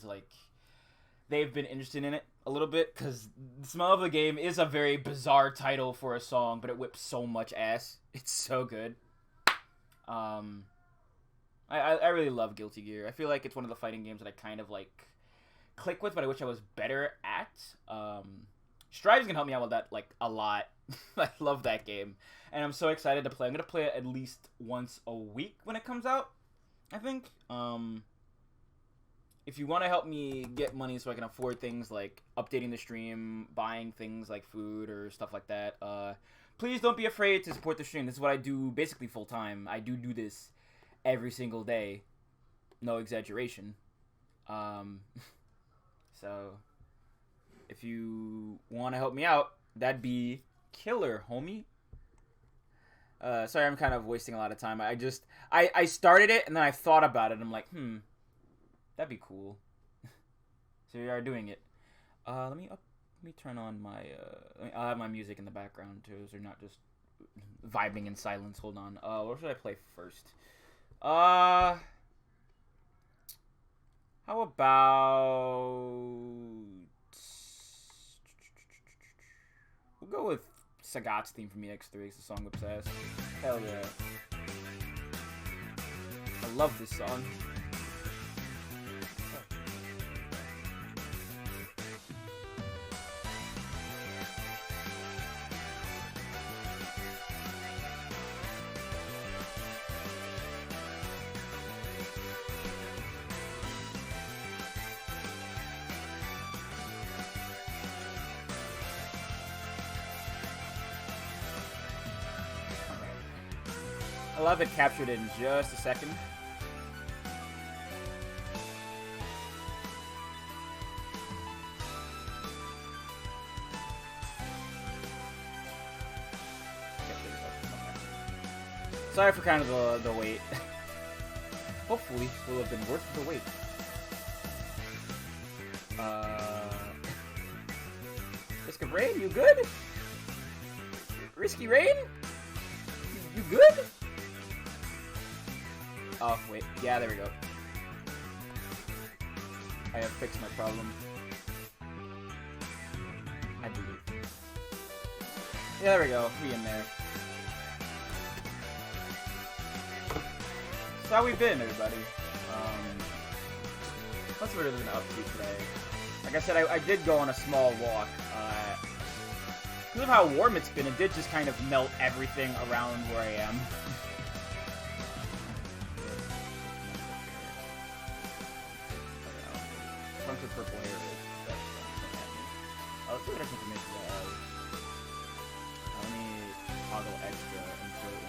because like they've been interested in it a little bit because the Smell of the Game is a very bizarre title for a song, but it whips so much ass. It's so good. I really love Guilty Gear. I feel like it's one of the fighting games that I kind of like click with, but I wish I was better at. Strive's gonna help me out with that like a lot. I love that game, and I'm so excited to play. I'm gonna play it at least once a week when it comes out, I think. If you want to help me get money so I can afford things like updating the stream, buying things like food or stuff like that, please don't be afraid to support the stream. This is what I do basically full time. I do this every single day, no exaggeration. So if you want to help me out, that'd be killer, homie. Sorry, I'm kind of wasting a lot of time. I started it and then I thought about it. And I'm like, that'd be cool. So we are doing it. Let me turn on my. I'll have my music in the background too, so you're not just vibing in silence. Hold on. What should I play first? How about we'll go with Sagat's theme from EX3. It's the song whips ass. Hell yeah! I love this song. I'll have it captured in just a second. Sorry for kind of the wait. Hopefully, it will have been worth the wait. Risk of Rain, you good? Risky Rain? You good? Oh, wait. Yeah, there we go. I have fixed my problem. I believe. Yeah, there we go. We in there. So how we been, everybody? What's what we've been up to today? Like I said, I did go on a small walk. Because of how warm it's been, it did just kind of melt everything around where I am. Bunch of purple hair. Oh, let's see what information I have. Let me toggle extra and put in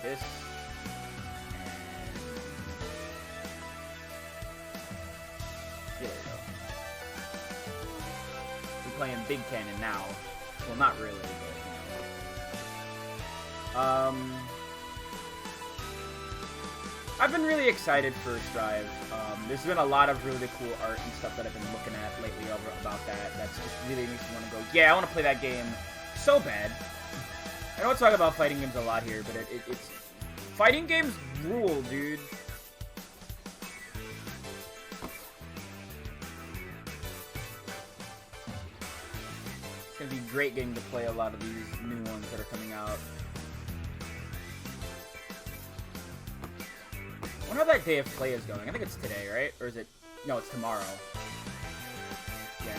this. There we go. We're playing Big Cannon now. Well, not really, but, I've been really excited for Strive. There's been a lot of really cool art and stuff that I've been looking at lately about that. That's just really makes me want to go, yeah, I want to play that game so bad. I don't talk about fighting games a lot here, but it's... Fighting games rule, dude. It's gonna be great getting to play a lot of these new ones that are coming out. I wonder how that day of play is going. I think it's today, right? Or is it... No, it's tomorrow. Yeah.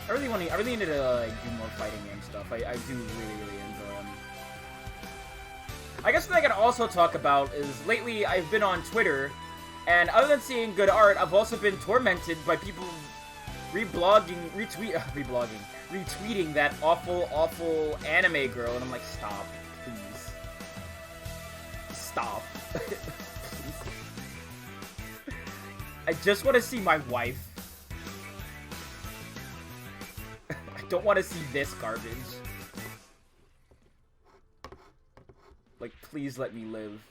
I really need to like, do more fighting game stuff. I do really enjoy them. I guess what I can also talk about is lately I've been on Twitter, and other than seeing good art, I've also been tormented by people retweeting that awful anime girl, and I'm like, stop, please. Stop. I just want to see my wife. I don't want to see this garbage. Like, please let me live.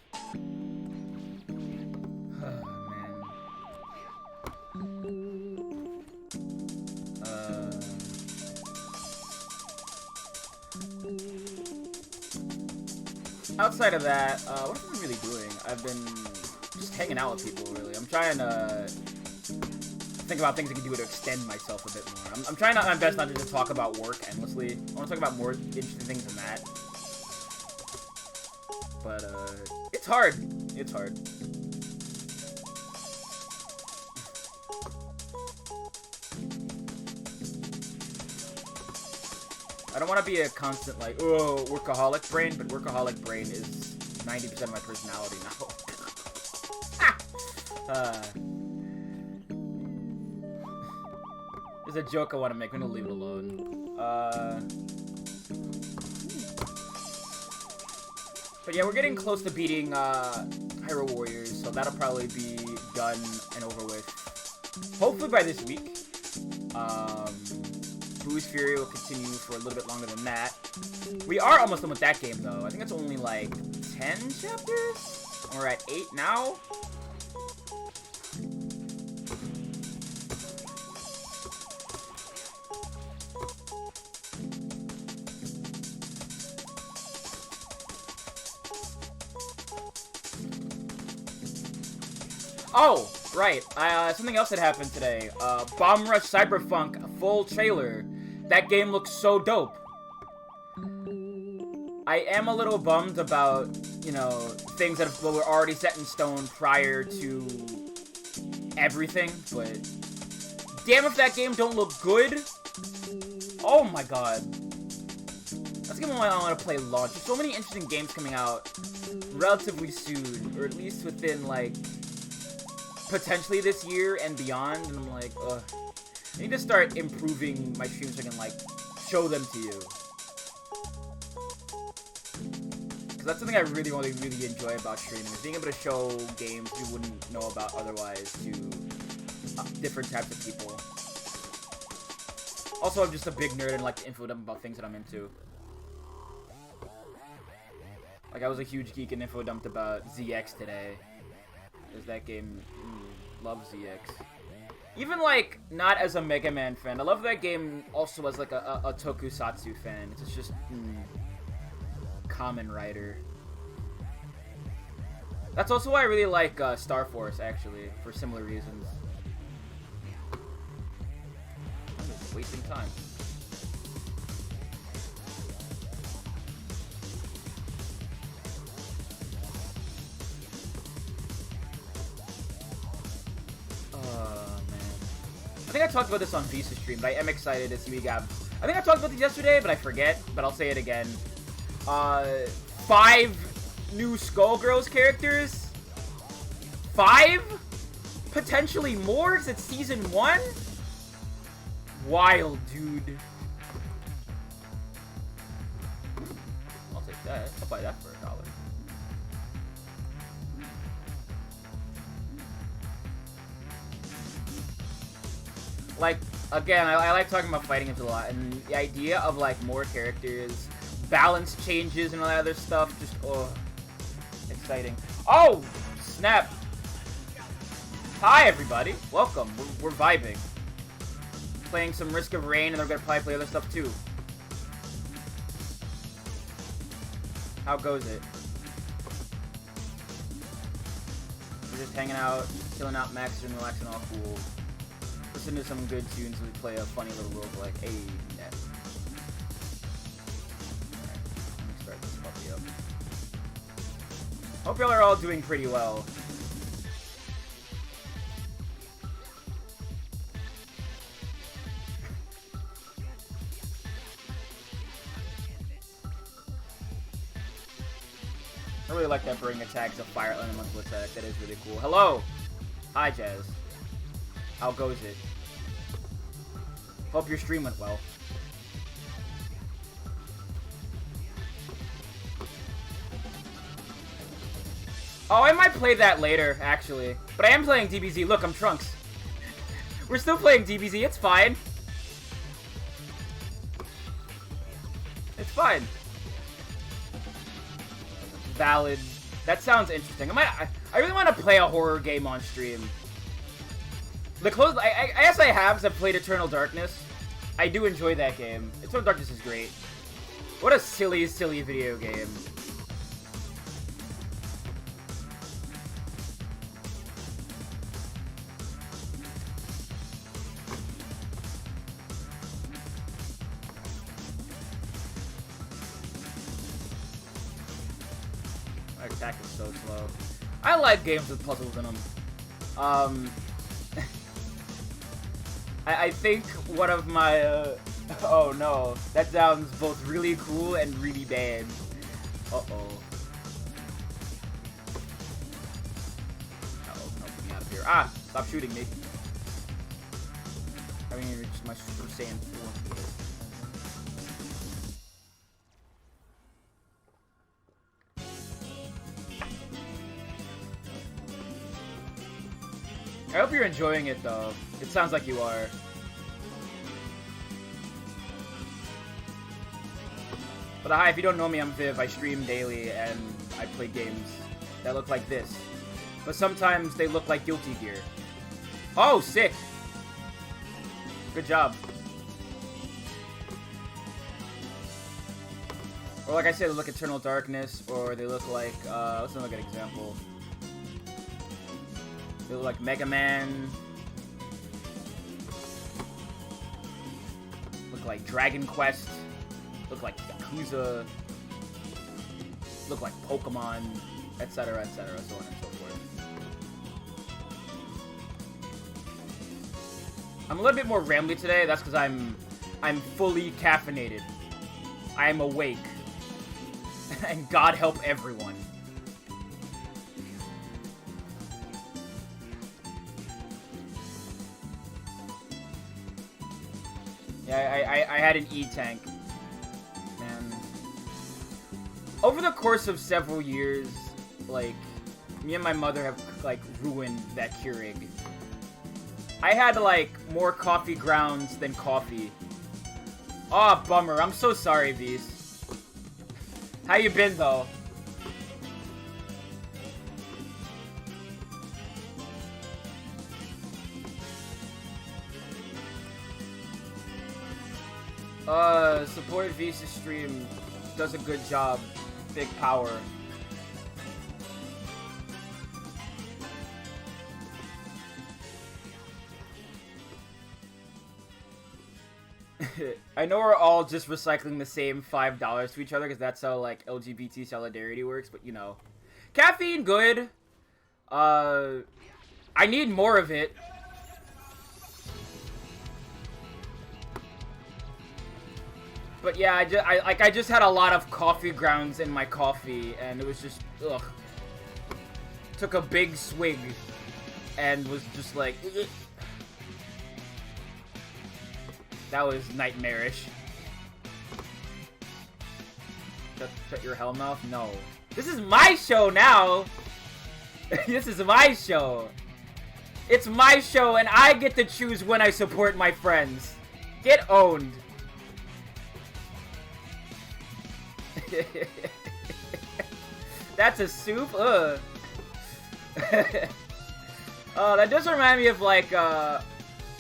Oh, man. outside of that, what have I been really doing? I've been just hanging out with people, really. I'm trying to think about things I can do to extend myself a bit more. I'm trying my best not to just talk about work endlessly. I want to talk about more interesting things than that. But, it's hard. It's hard. I don't want to be a constant, like, oh, workaholic brain, but workaholic brain is 90% of my personality now. There's a joke I want to make. I'm going to leave it alone. But yeah, we're getting close to beating Hyrule Warriors, so that'll probably be done and over with. Hopefully by this week. Boo's Fury will continue for a little bit longer than that. We are almost done with that game, though. I think it's only like 10 chapters? We're at 8 now. Oh, right. Something else that happened today. Bomb Rush Cyberpunk full trailer. That game looks so dope. I am a little bummed about, you know, things that were already set in stone prior to everything, but damn if that game don't look good. Oh my god. That's a game I want to play launch. There's so many interesting games coming out relatively soon, or at least within, like, potentially this year and beyond, and I'm like, ugh. I need to start improving my streams so I can, like, show them to you. Because that's something I really enjoy about streaming, is being able to show games you wouldn't know about otherwise to different types of people. Also, I'm just a big nerd and like to info dump about things that I'm into. Like, I was a huge geek and info dumped about ZX today. Because that game, loves ZX. Even, like, not as a Mega Man fan. I love that game also as, like, a Tokusatsu fan. It's just, Kamen Rider. That's also why I really like Star Force, actually, for similar reasons. I'm just wasting time. I think I talked about this on Visa stream, but I am excited to see we got. I think I talked about this yesterday, but I forget. But I'll say it again. 5 new Skullgirls characters. 5? Potentially more, because it's season 1? Wild, dude. I'll take that. I'll buy that for $1. Like, again, I like talking about fighting games a lot, and the idea of, like, more characters, balance changes, and all that other stuff, just, oh, exciting. Oh, snap. Hi, everybody. Welcome. We're vibing. Playing some Risk of Rain, and they're gonna probably play other stuff, too. How goes it? We're just hanging out, chilling out, maxing, and relaxing, all cool. Listen to some good tunes and we play a funny little roguelike. Hey, net. Alright, let me start this puppy up. Hope y'all are all doing pretty well. I really like that Burning Attack as a fire elemental attack. That is really cool. Hello! Hi, Jazz. How goes it? Hope your stream went well. Oh, I might play that later, actually. But I am playing DBZ. Look, I'm Trunks. We're still playing DBZ. It's fine. It's fine. Valid. That sounds interesting. I really want to play a horror game on stream. The close, I guess I have, because I've played Eternal Darkness. I do enjoy that game. Eternal Darkness is great. What a silly, silly video game. attack is so slow. I like games with puzzles in them. I think one of my, oh no, that sounds both really cool and really bad. Uh-oh. Uh-oh, no, get me out of here. Ah, stop shooting me. I mean, reached my Super Saiyan 4. I hope you're enjoying it, though. It sounds like you are. But hi, if you don't know me, I'm Viv. I stream daily, and I play games that look like this. But sometimes they look like Guilty Gear. Oh, sick! Good job. Or like I said, they look Eternal Darkness, or they look like, let's look at an example. They look like Mega Man. Look like Dragon Quest. Look like Yakuza. Look like Pokemon, etc., so on and so forth. I'm a little bit more rambly today. That's because I'm fully caffeinated. I am awake. And God help everyone. Yeah, I had an E-tank. And over the course of several years, like, me and my mother have, like, ruined that Keurig. I had, like, more coffee grounds than coffee. Aw, oh, bummer. I'm so sorry, Beast. How you been, though? Support Visa stream does a good job. Big power. I know we're all just recycling the same $5 to each other because that's how, like, LGBT solidarity works, but, you know. Caffeine, good. I need more of it. But yeah, I just had a lot of coffee grounds in my coffee, and it was just, ugh. Took a big swig, and was just like, ugh. That was nightmarish. Shut your hell mouth? No. This is my show now! This is my show! It's my show, and I get to choose when I support my friends. Get owned. That's a soup? Ugh. That does remind me of, like,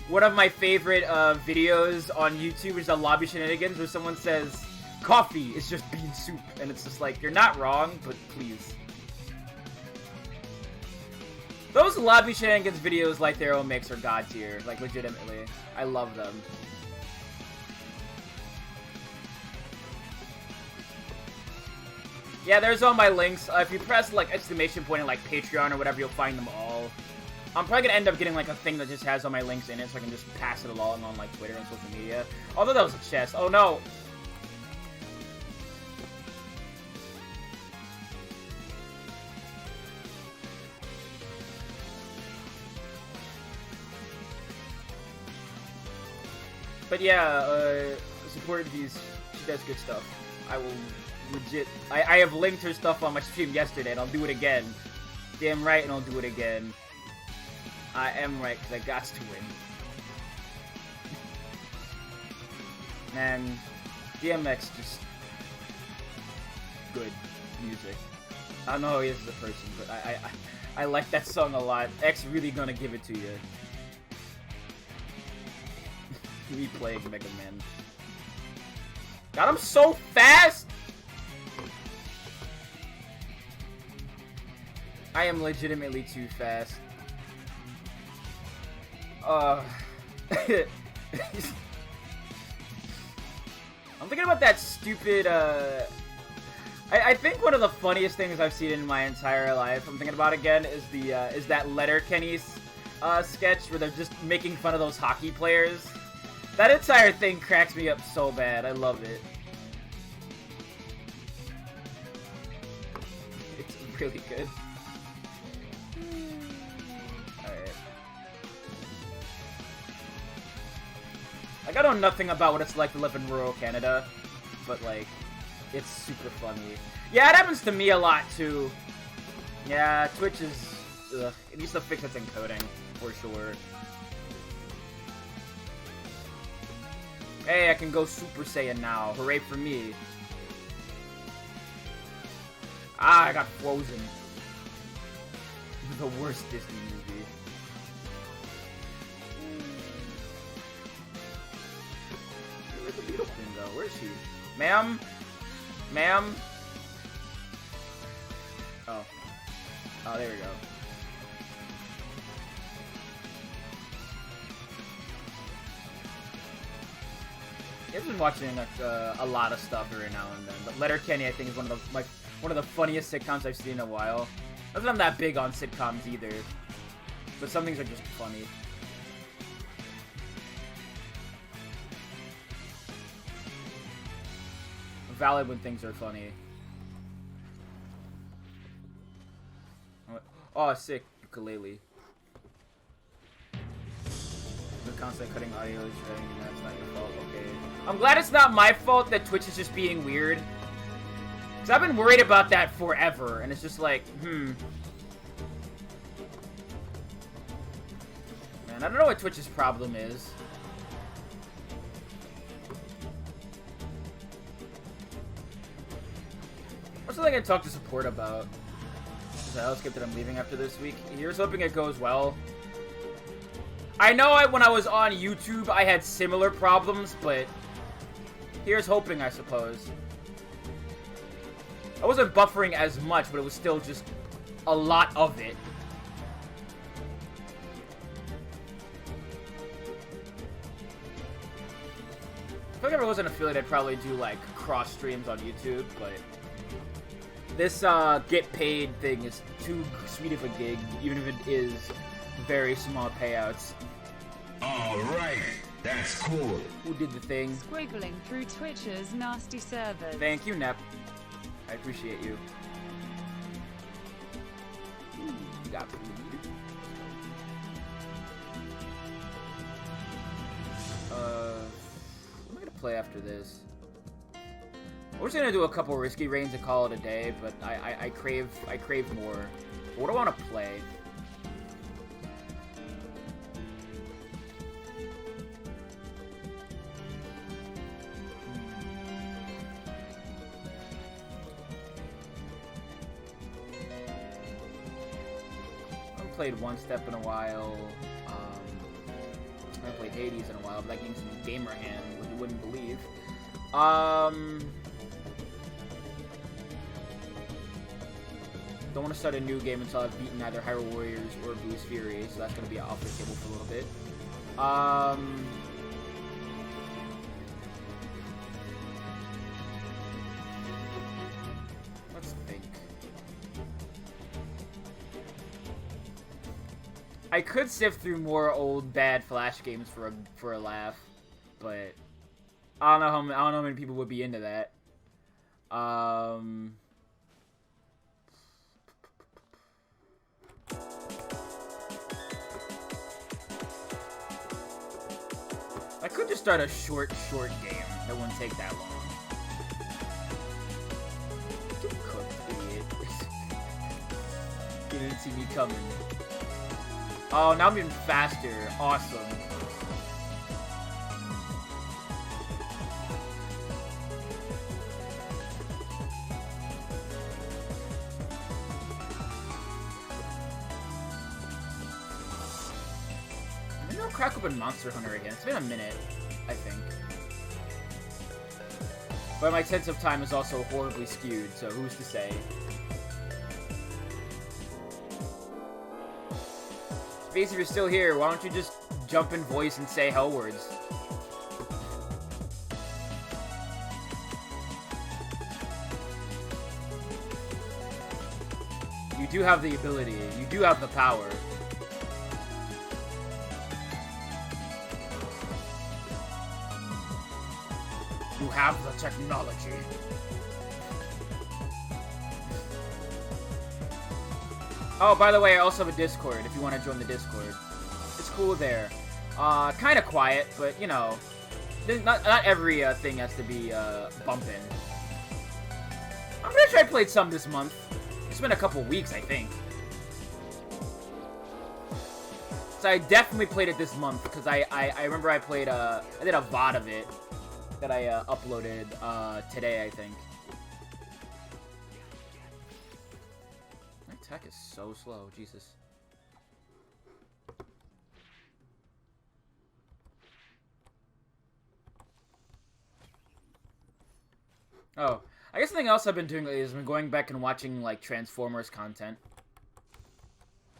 one of my favorite videos on YouTube, which is the Lobby Shenanigans, where someone says, coffee is just bean soup. And it's just like, you're not wrong, but please. Those Lobby Shenanigans videos Light Arrow makes are god tier. Like, legitimately. I love them. Yeah, there's all my links. If you press, like, exclamation point and, like, Patreon or whatever, you'll find them all. I'm probably gonna end up getting, like, a thing that just has all my links in it, so I can just pass it along on, like, Twitter and social media. Although that was a chest. Oh, no! But yeah, support these. She does good stuff. I will legit. I have linked her stuff on my stream yesterday, and I'll do it again. Damn right, and I'll do it again. I am right, because I got to win. Man, DMX just good music. I don't know how he is as a person, but I like that song a lot. X really gonna give it to you. Me playing Mega Man. God, I'm so fast! I am legitimately too fast. I'm thinking about that stupid, I think one of the funniest things I've seen in my entire life, I'm thinking about again, is the is that Letterkenny sketch where they're just making fun of those hockey players. That entire thing cracks me up so bad. I love it. It's really good. Alright. Like, I know nothing about what it's like to live in rural Canada, but, like, it's super funny. Yeah, it happens to me a lot, too. Yeah, Twitch is... Ugh, it needs to fix its encoding, for sure. Hey, I can go Super Saiyan now. Hooray for me. Ah, I got Frozen. The worst Disney movie. Where's the Beetle Queen, though? Where is she? Ma'am? Ma'am? Oh. Oh, there we go. I've been watching a lot of stuff every now and then, but Letterkenny I think is one of the funniest sitcoms I've seen in a while. Not that I'm that big on sitcoms either, but some things are just funny. Valid when things are funny. Oh, sick ukulele. The constant cutting audio is shredding, and that's not your fault. Okay. I'm glad it's not my fault that Twitch is just being weird. Because I've been worried about that forever, and it's just like, Man, I don't know what Twitch's problem is. What's something I can talk to support about? I'll skip that I'm leaving after this week. Here's hoping it goes well. I know when I was on YouTube, I had similar problems, but here's hoping, I suppose. I wasn't buffering as much, but it was still just a lot of it. If I ever was an affiliate, I'd probably do, like, cross streams on YouTube, but this, get paid thing is too sweet of a gig, even if it is very small payouts. Alright, that's cool. Who did the thing? Squiggling through Twitch's nasty servers. Thank you, Nep. I appreciate you. Ooh, you got food. What am I gonna play after this? We're just gonna do a couple risky reigns and call it a day, but I crave more. What do I want to play? I haven't played One Step in a while. I haven't played Hades in a while, but that game's in Gamer Hand, which you wouldn't believe. Don't want to start a new game until I've beaten either Hyrule Warriors or Blues Fury, so that's going to be off the table for a little bit. Let's think. I could sift through more old bad Flash games for a laugh, but I don't know how many people would be into that. I could just start a short game. That wouldn't take that long. Get cooked, idiot. You didn't see me coming. Oh, now I'm even faster. Awesome. Crack open Monster Hunter again. It's been a minute, I think. But my sense of time is also horribly skewed, so who's to say? Space, if you're still here, why don't you just jump in voice and say hell words? do have the ability. You do have the power. You have the technology. Oh, by the way, I also have a Discord if you want to join the Discord. It's cool there. Kind of quiet, but, you know, not every thing has to be bumping. I'm pretty sure I played some this month. It's been a couple weeks, I think. So I definitely played it this month, because I remember I played, I did a VOD of it that I uploaded today, I think. My attack is so slow, Jesus. Oh, I guess something else I've been doing lately is been going back and watching, like, Transformers content.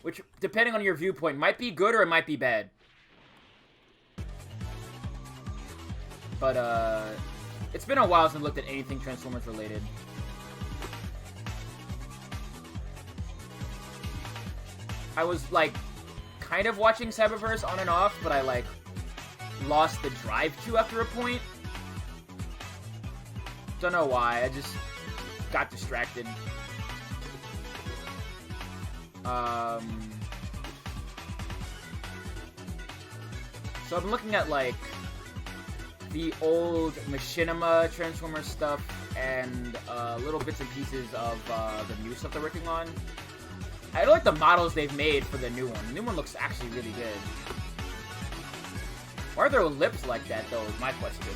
Which, depending on your viewpoint, might be good or it might be bad. But, it's been a while since I looked at anything Transformers related. I was, like, kind of watching Cyberverse on and off, but I, like, lost the drive to after a point. Don't know why, I just got distracted. So I'm looking at, like, the old Machinima Transformers stuff and little bits and pieces of the new stuff they're working on. I like the models they've made for the new one. The new one looks actually really good. Why are there lips like that, though, is my question.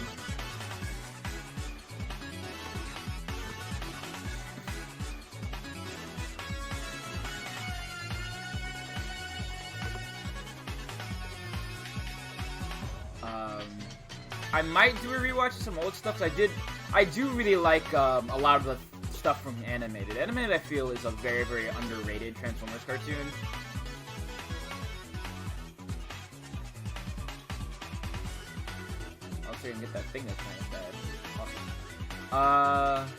I might do a rewatch of some old stuff. I do really like a lot of the stuff from Animated. Animated, I feel, is a very, very underrated Transformers cartoon. I'll see if I can get that thing that's kind of bad. Awesome.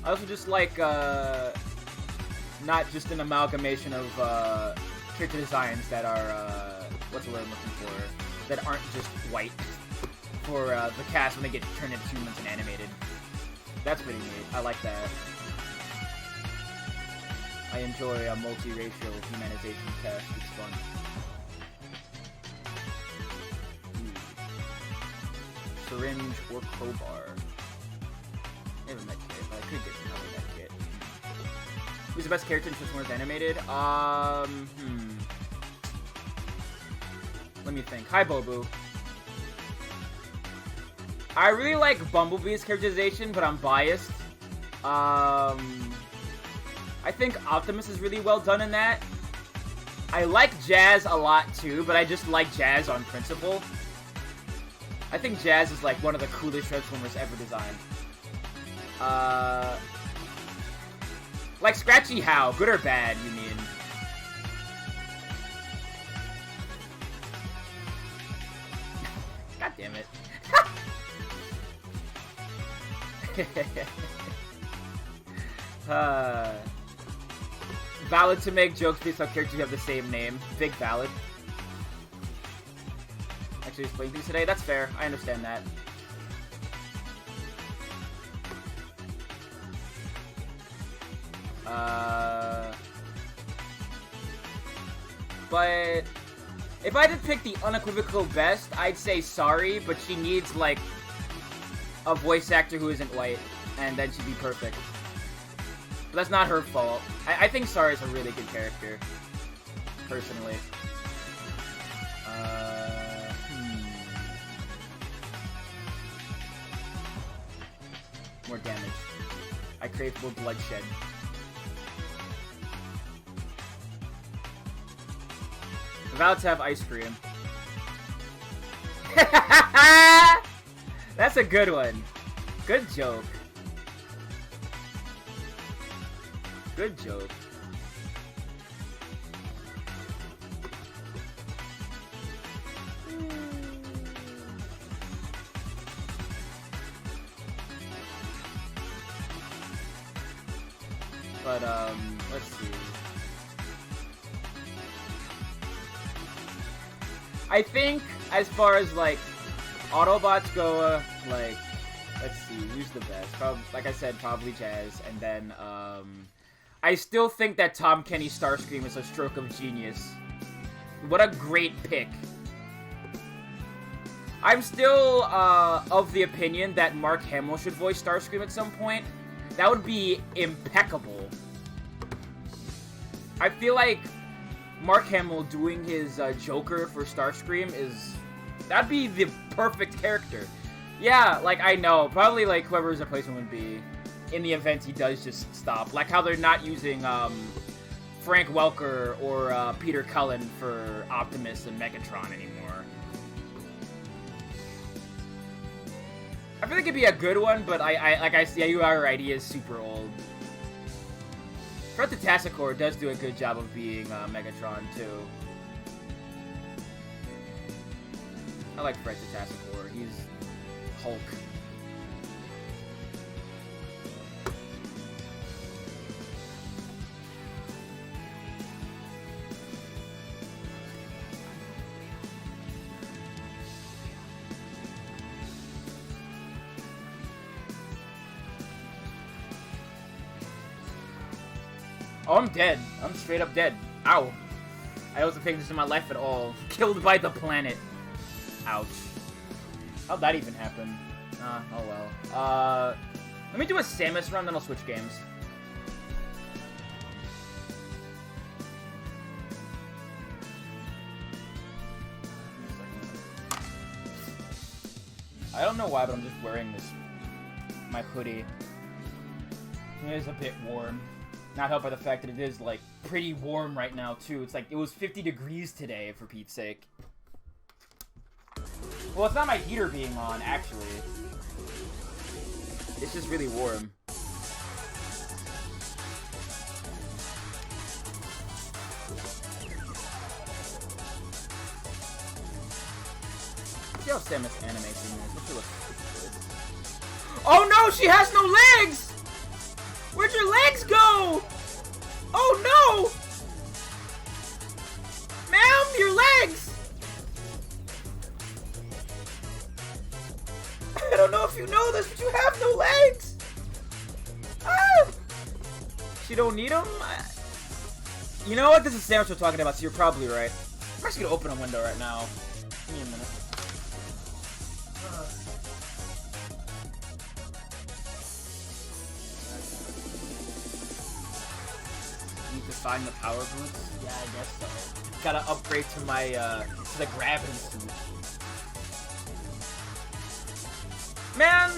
I also just like, not just an amalgamation of character designs that are, what's the word I'm looking for, that aren't just white for the cast when they get turned into humans and animated. That's pretty neat. I like that. I enjoy a multiracial humanization cast. It's fun. Syringe or crowbar. Never met Kit, but I could get another met Kit. Who's the best character in Transformers Animated? Let me think. Hi, Bobu. I really like Bumblebee's characterization, but I'm biased. I think Optimus is really well done in that. I like Jazz a lot, too, but I just like Jazz on principle. I think Jazz is, like, one of the coolest Transformers ever designed. Like Scratchy how? Good or bad, you mean? God damn it. Valid to make jokes based on characters who have the same name. Big valid. Actually explain things today? That's fair. I understand that. But if I had to pick the unequivocal best, I'd say Sorry, but she needs, like, a voice actor who isn't white, and then she'd be perfect. But that's not her fault. I think Sorry's a really good character, personally. More damage. I crave more bloodshed. About to have ice cream. That's a good one. Good joke. Good joke. But, let's see. I think, as far as, like, Autobots go, like, let's see, who's the best? Like I said, probably Jazz, and then, I still think that Tom Kenny Starscream is a stroke of genius. What a great pick. I'm still, of the opinion that Mark Hamill should voice Starscream at some point. That would be impeccable. I feel like Mark Hamill doing his Joker for Starscream that'd be the perfect character. Yeah, like, I know, probably, like, whoever his replacement would be, in the event he does just stop. Like how they're not using, Frank Welker or, Peter Cullen for Optimus and Megatron anymore. I feel like it'd be a good one, but yeah, you are right, he is super old. Fred the Tassicore does do a good job of being Megatron, too. I like Fred the Tassicore. He's Hulk. Oh, I'm dead. I'm straight up dead. Ow. I wasn't paying attention to my life at all. Killed by the planet. Ouch. How'd that even happen? Oh well. Let me do a Samus run, then I'll switch games. I don't know why, but I'm just wearing my hoodie. It is a bit warm. Not helped by the fact that it is, like, pretty warm right now, too. It's like, it was 50 degrees today, for Pete's sake. Well, it's not my heater being on, actually. It's just really warm. See how Samus animation is. She looks good. Oh no, she has no legs! Where'd your legs go? Oh no! Ma'am, your legs! I don't know if you know this, but you have no legs! Ah! She don't need them? You know what? This is Samus we're talking about, so you're probably right. I'm just gonna open a window right now. Give me a minute. Need to find the power boots? Yeah, I guess so. Gotta upgrade to my, to the gravity suit. Man,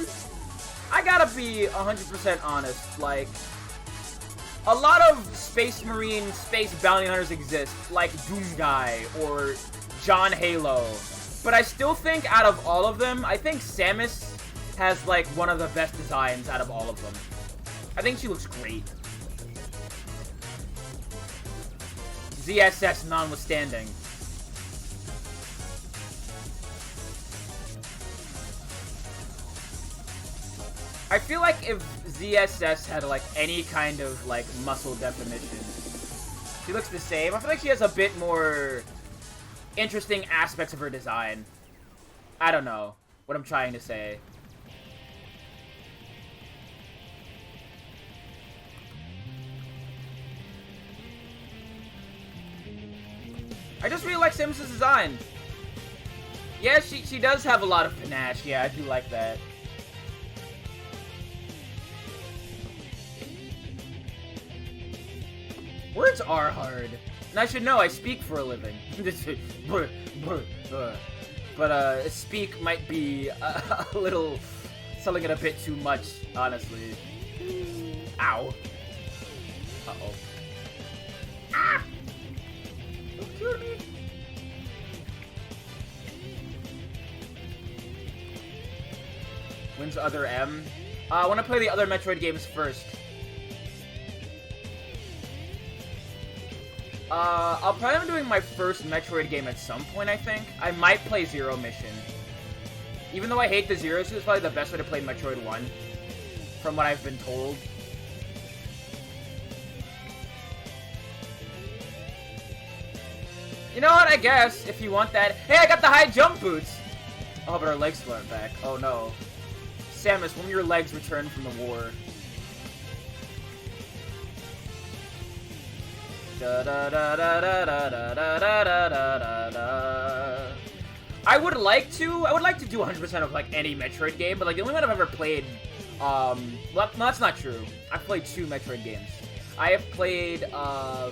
I gotta be 100% honest, like, a lot of Space Marine, Space Bounty Hunters exist, like Doomguy or John Halo, but I still think out of all of them, I think Samus has, like, one of the best designs out of all of them. I think she looks great. ZSS notwithstanding. I feel like if ZSS had, like, any kind of, like, muscle definition, she looks the same. I feel like she has a bit more interesting aspects of her design. I don't know what I'm trying to say. I just really like Samus' design. Yeah, she does have a lot of panache. Yeah, I do like that. Words are hard. And I should know, I speak for a living. But, speak might be a little... selling it a bit too much, honestly. Ow. Uh-oh. Ah! Don't kill me. When's the other M? I want to play the other Metroid games first. I'll plan on doing my first Metroid game at some point, I think. I might play Zero Mission. Even though I hate the Zero Suit, it's probably the best way to play Metroid 1. From what I've been told. You know what? I guess if you want that. Hey, I got the high jump boots. Oh, but our legs weren't back. Oh no. Samus, when will your legs return from the war? I would like to do 100% of like any Metroid game, but like the only one I've ever played, well, no, that's not true. I've played 2 Metroid games. I have played, I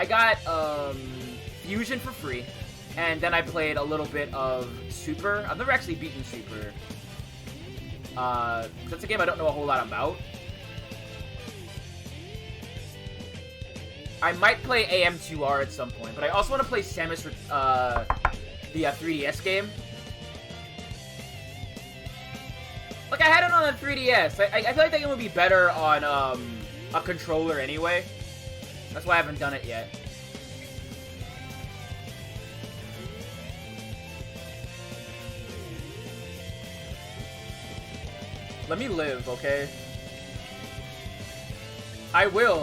got, Fusion for free, and then I played a little bit of Super. I've never actually beaten Super. That's a game I don't know a whole lot about. I might play AM2R at some point, but I also want to play Samus, the 3DS game. Like, I had it on a 3DS. I feel like that game would be better on, a controller anyway. That's why I haven't done it yet. Let me live, okay? I will.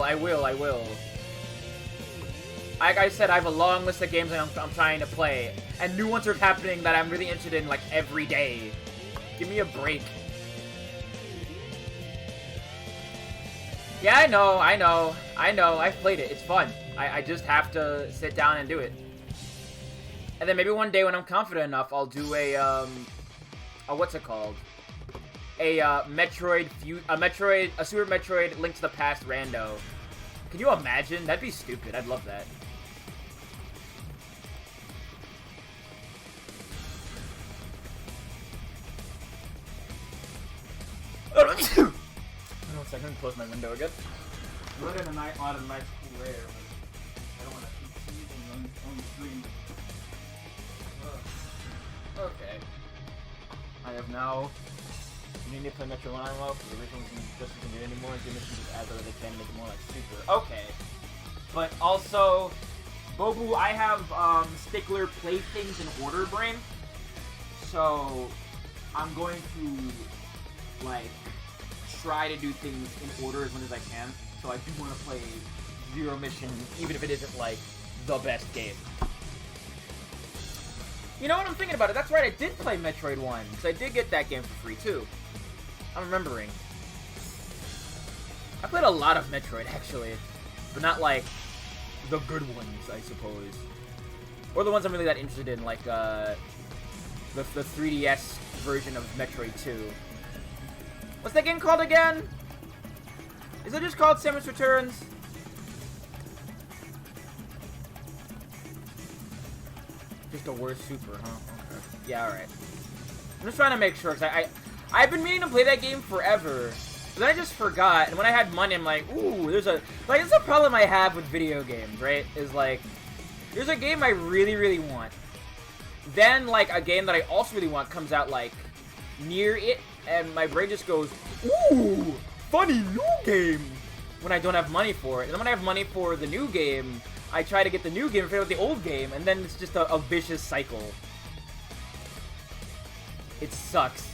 Like I said, I have a long list of games that I'm trying to play. And new ones are happening that I'm really interested in, like, every day. Give me a break. Yeah, I know. I've played it. It's fun. I just have to sit down and do it. And then maybe one day when I'm confident enough, I'll do a what's it called? A Super Metroid Link to the Past rando. Can you imagine? That'd be stupid. I'd love that. Hold on a second, let me close my window again. We're in a nice, cool air. I don't want to keep sneezing on the screen. Okay. I have now. You need to play Metro 1 well, because the original just doesn't do it anymore, and missions just add whatever they can to make it more like Super. Okay. But also, Bobu, I have Stickler play things in order brain. So I'm going to like try to do things in order as much as I can. So I do want to play Zero Mission, even if it isn't like the best game. You know what, I'm thinking about it. That's right, I did play Metroid 1, so I did get that game for free too. I'm remembering. I played a lot of Metroid actually, but not like the good ones, I suppose, or the ones I'm really that interested in, like the 3DS version of Metroid 2. What's that game called again? Is it just called Samus Returns? Just a worse Super, huh? Okay. Yeah, alright. I'm just trying to make sure, because I've been meaning to play that game forever, but then I just forgot, and when I had money, I'm like, ooh, there's a problem I have with video games, right? Is like, there's a game I really, really want. Then, like, a game that I also really want comes out, like, near it, and my brain just goes, ooh, funny new game, when I don't have money for it. And then when I have money for the new game, I try to get the new game and forget about the old game, and then it's just a vicious cycle. It sucks.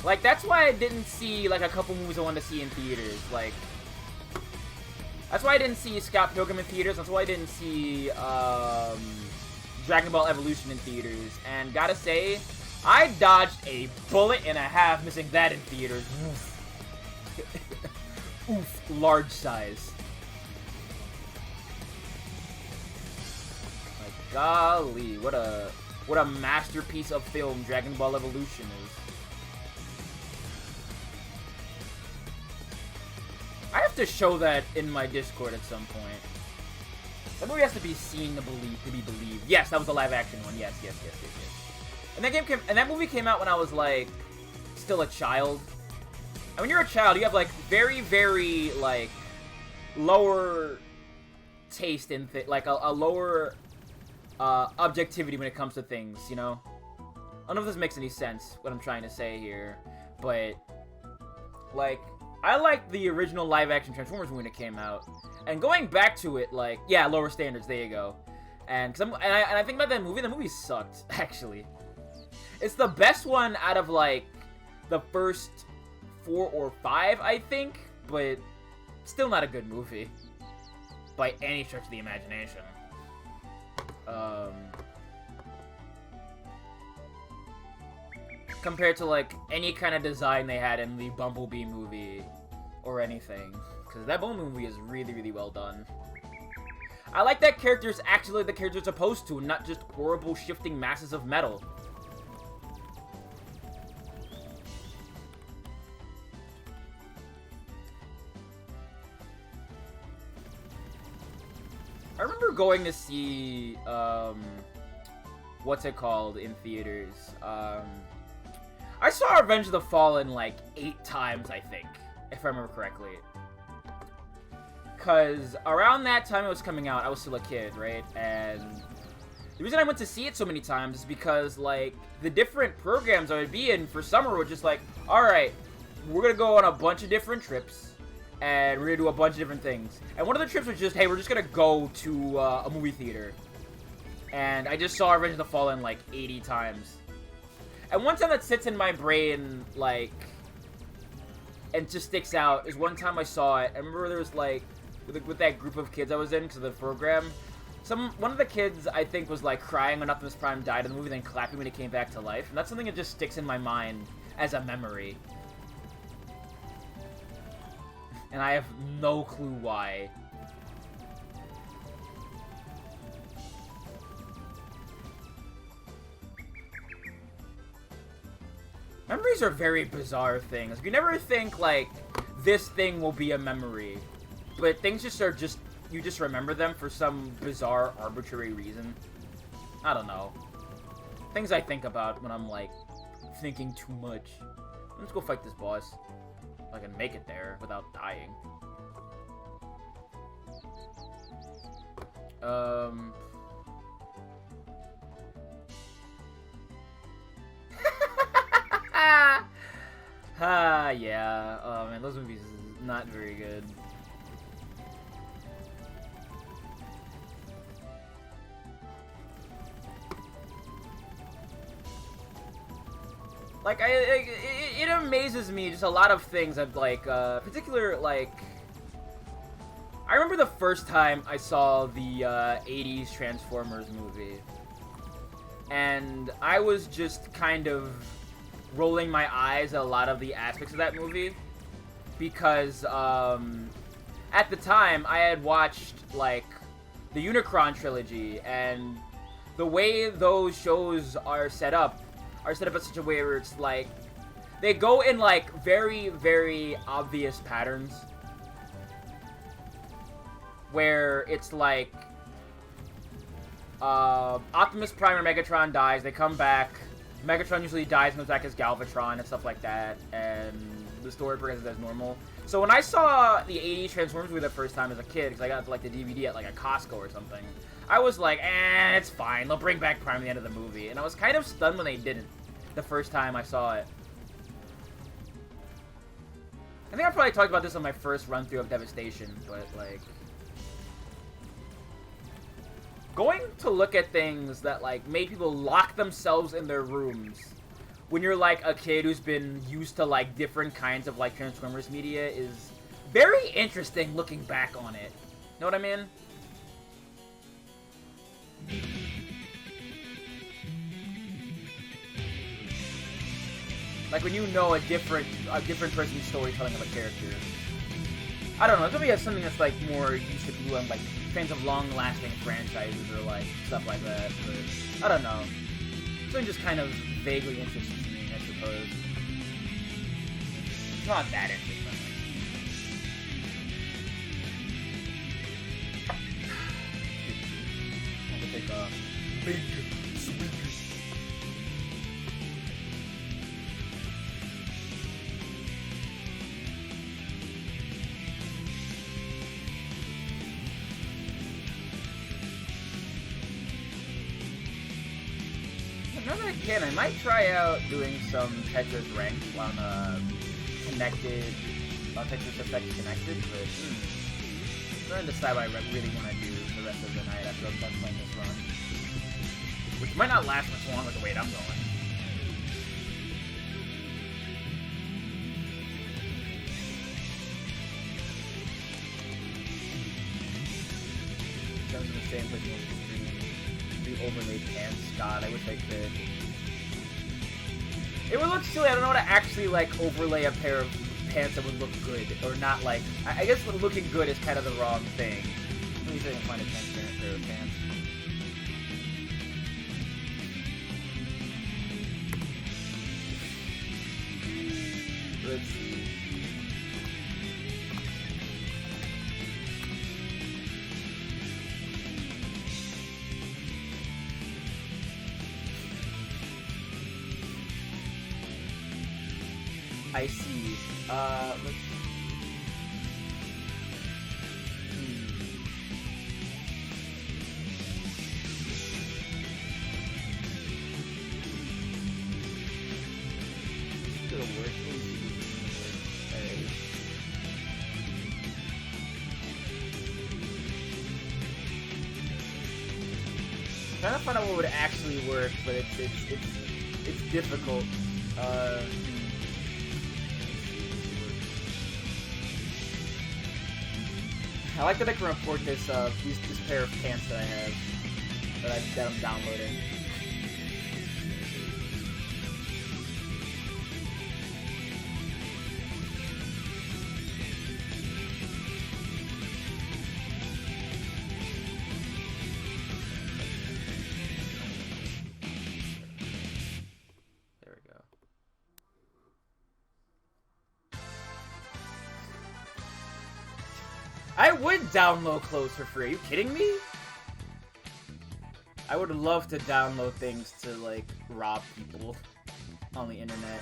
Like, that's why I didn't see, like, a couple movies I wanted to see in theaters. Like, that's why I didn't see Scott Pilgrim in theaters. That's why I didn't see, Dragon Ball Evolution in theaters. And gotta say, I dodged a bullet and a half missing that in theaters. Oof. Oof, large size. My golly, what a masterpiece of film Dragon Ball Evolution is. I have to show that in my Discord at some point. That movie has to be seen to be believed. Yes, that was the live action one. Yes. And that movie came out when I was like still a child. And when you're a child, you have like very, very like lower taste in like a lower objectivity when it comes to things, you know? I don't know if this makes any sense, what I'm trying to say here, but like, I liked the original live-action Transformers when it came out, and going back to it, like, yeah, lower standards, there you go. And I think about that movie, the movie sucked, actually. It's the best one out of, like, the first 4 or 5, I think, but Still not a good movie. By any stretch of the imagination. Compared to, like, any kind of design they had in the Bumblebee movie or anything. Because that Bumblebee movie is really, really well done. I like that characters actually the characters are supposed to, not just horrible shifting masses of metal. I remember going to see, what's it called in theaters? I saw Revenge of the Fallen like 8 times, I think, if I remember correctly. Because around that time it was coming out, I was still a kid, right? And the reason I went to see it so many times is because, like, the different programs I would be in for summer were just like, alright, we're gonna go on a bunch of different trips, and we're gonna do a bunch of different things. And one of the trips was just, hey, we're just gonna go to a movie theater. And I just saw Revenge of the Fallen like 80 times. And one time that sits in my brain, like, and just sticks out, is one time I saw it. I remember there was, like, with that group of kids I was in because of the program, one of the kids, I think, was, like, crying when Optimus Prime died in the movie, then clapping when he came back to life. And that's something that just sticks in my mind as a memory. And I have no clue why. Memories are very bizarre things. You never think, like, this thing will be a memory. But things just are just, you just remember them for some bizarre, arbitrary reason. I don't know. Things I think about when I'm, like, thinking too much. Let's go fight this boss. If I can make it there without dying. Yeah. Oh, man, those movies are not very good. Like, it amazes me, just a lot of things of, like, particular, like... I remember the first time I saw the 80s Transformers movie. And I was just kind of rolling my eyes at a lot of the aspects of that movie. Because, at the time, I had watched, like, the Unicron trilogy. And the way those shows are set up in such a way where it's, like, they go in, like, very, very obvious patterns. Where it's like, Optimus Prime or Megatron dies, they come back, Megatron usually dies and goes back as Galvatron and stuff like that, and the story progresses as normal. So when I saw the 80s Transformers movie the first time as a kid, because I got, like, the DVD at, like, a Costco or something, I was like, it's fine, they'll bring back Prime at the end of the movie. And I was kind of stunned when they didn't, the first time I saw it. I think I probably talked about this on my first run-through of Devastation, but, like... going to look at things that, like, made people lock themselves in their rooms when you're, like, a kid who's been used to, like, different kinds of, like, Transformers media is very interesting looking back on it. Know what I mean? Like, when you know a different person's storytelling of a character. I don't know, it's maybe something that's, like, more used to people and, like, fans of long-lasting franchises or, like, stuff like that, but I don't know. Something just kind of vaguely interesting to me, I suppose. It's not that interesting. I'm gonna take a big swig. Another again, I might try out doing some Tetris ranked on connected, on Tetris Effect connected, but I'm trying to decide what I really want to do the rest of the night after I'm done playing this run, which might not last much longer the way I'm going. items in the same place most of the stream. Do overlay pants. God, I wish I could. It would look silly. I don't know how to actually like overlay a pair of pants that would look good, or not like. I guess looking good is kind of the wrong thing. Let me see if I can find a transparent pair of pants. Let's see. I see. Let's see. It'll work. Alright. Trying to find out what would actually work, but it's difficult. I like that I can report this this pair of pants that I have that I'm downloading. There we go. I would download clothes for free. Are you kidding me? I would love to download things to, like, rob people on the internet.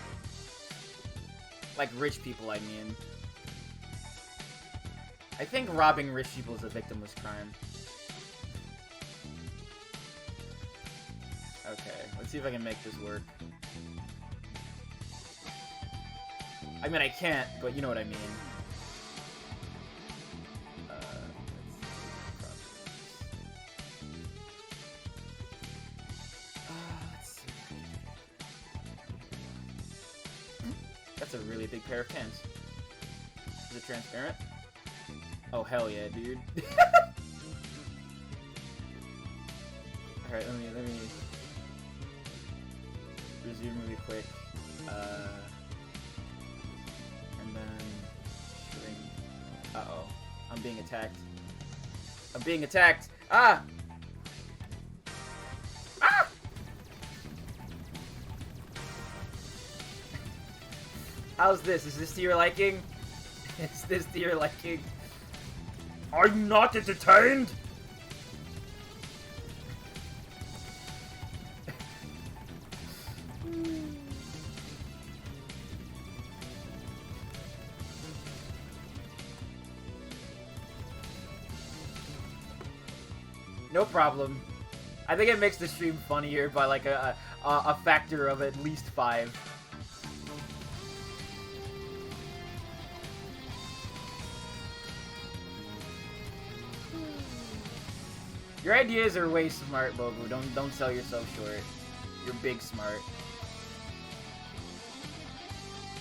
Like, rich people, I mean. I think robbing rich people is a victimless crime. Okay, let's see if I can make this work. I mean, I can't, but you know what I mean. That's a really big pair of pants. Is it transparent? Oh, hell yeah, dude. Alright, let me resume really quick. And then shrink. Uh-oh. I'm being attacked. I'm being attacked! Ah! Ah! How's this? Is this to your liking? Is this to your liking? Are you not entertained? No problem. I think it makes the stream funnier by like a factor of at least 5. Your ideas are way smart, Bobu. Don't sell yourself short. You're big smart.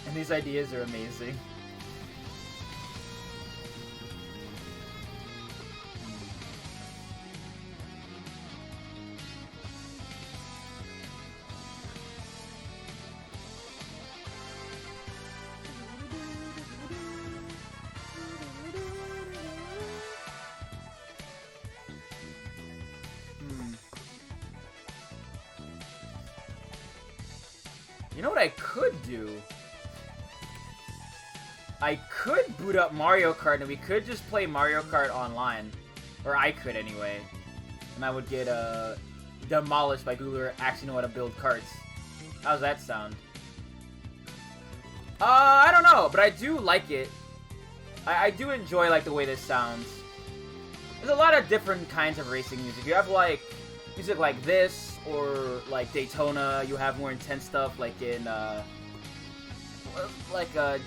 And these ideas are amazing. You know what I could do? I could boot up Mario Kart and we could just play Mario Kart online. Or I could anyway. And I would get demolished by Google who actually know how to build carts. How's that sound? I don't know, but I do like it. I do enjoy like the way this sounds. There's a lot of different kinds of racing music. You have like music like this, or like Daytona. You have more intense stuff like in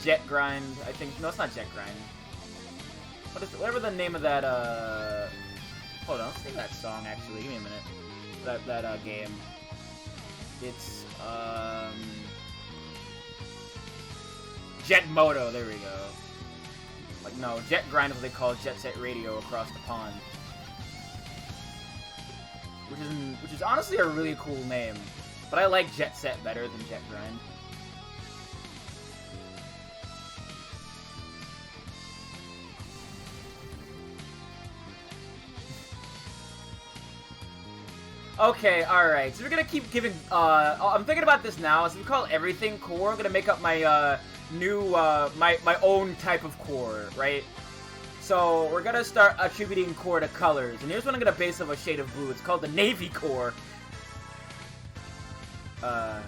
Jet Grind. I think no, it's not Jet Grind. What is it? Whatever the name of that hold on, let's think of that song actually. Give me a minute. That game. It's Jet Moto. There we go. Like no, Jet Grind is what they call Jet Set Radio across the pond. which is honestly a really cool name. But I like Jet Set better than Jet Grind. Okay, alright, so we're gonna keep giving, I'm thinking about this now, so we call everything core, I'm gonna make up my, new, my own type of core, right? So, we're gonna start attributing core to colors, and here's what I'm gonna base off a shade of blue, it's called the Navy core. That's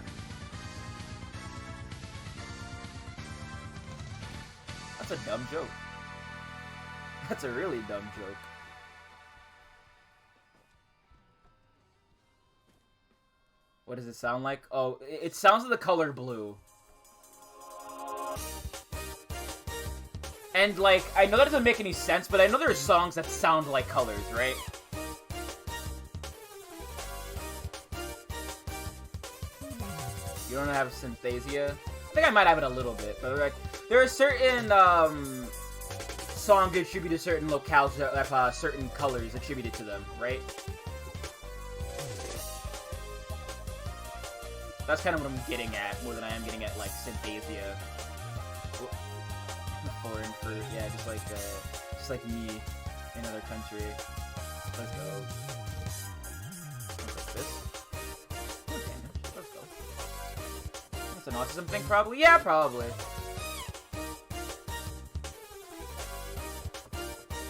a dumb joke. That's a really dumb joke. What does it sound like? Oh, it sounds like the color blue. And, like, I know that doesn't make any sense, but I know there are songs that sound like colors, right? You don't have Synthesia? I think I might have it a little bit, but, like, there are certain, songs attributed to certain locales that have, certain colors attributed to them, right? That's kind of what I'm getting at, more than I am getting at, like, Synthesia. Foreign fruit, yeah, just like me in another country. Let's go. Like this. Okay, let's go. That's an autism thing, probably? Yeah, probably.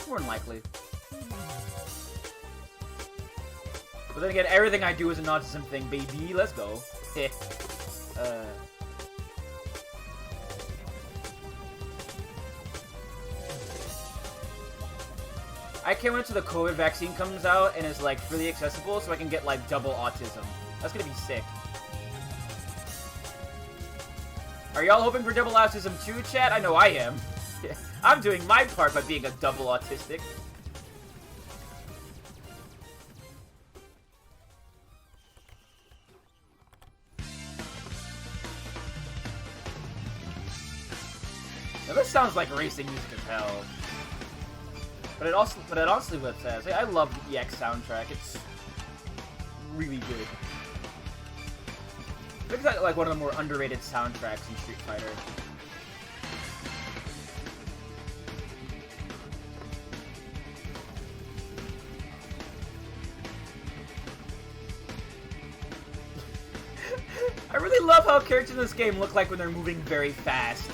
More than likely. But then again, everything I do is an autism thing, baby. Let's go. I can't wait till the COVID vaccine comes out and is, like, freely accessible so I can get, like, double autism. That's gonna be sick. Are y'all hoping for double autism too, chat? I know I am. I'm doing my part by being a double autistic. Now this sounds like racing music as hell. But it honestly says, I love the EX soundtrack. It's really good. I think it's like one of the more underrated soundtracks in Street Fighter. I really love how characters in this game look like when they're moving very fast.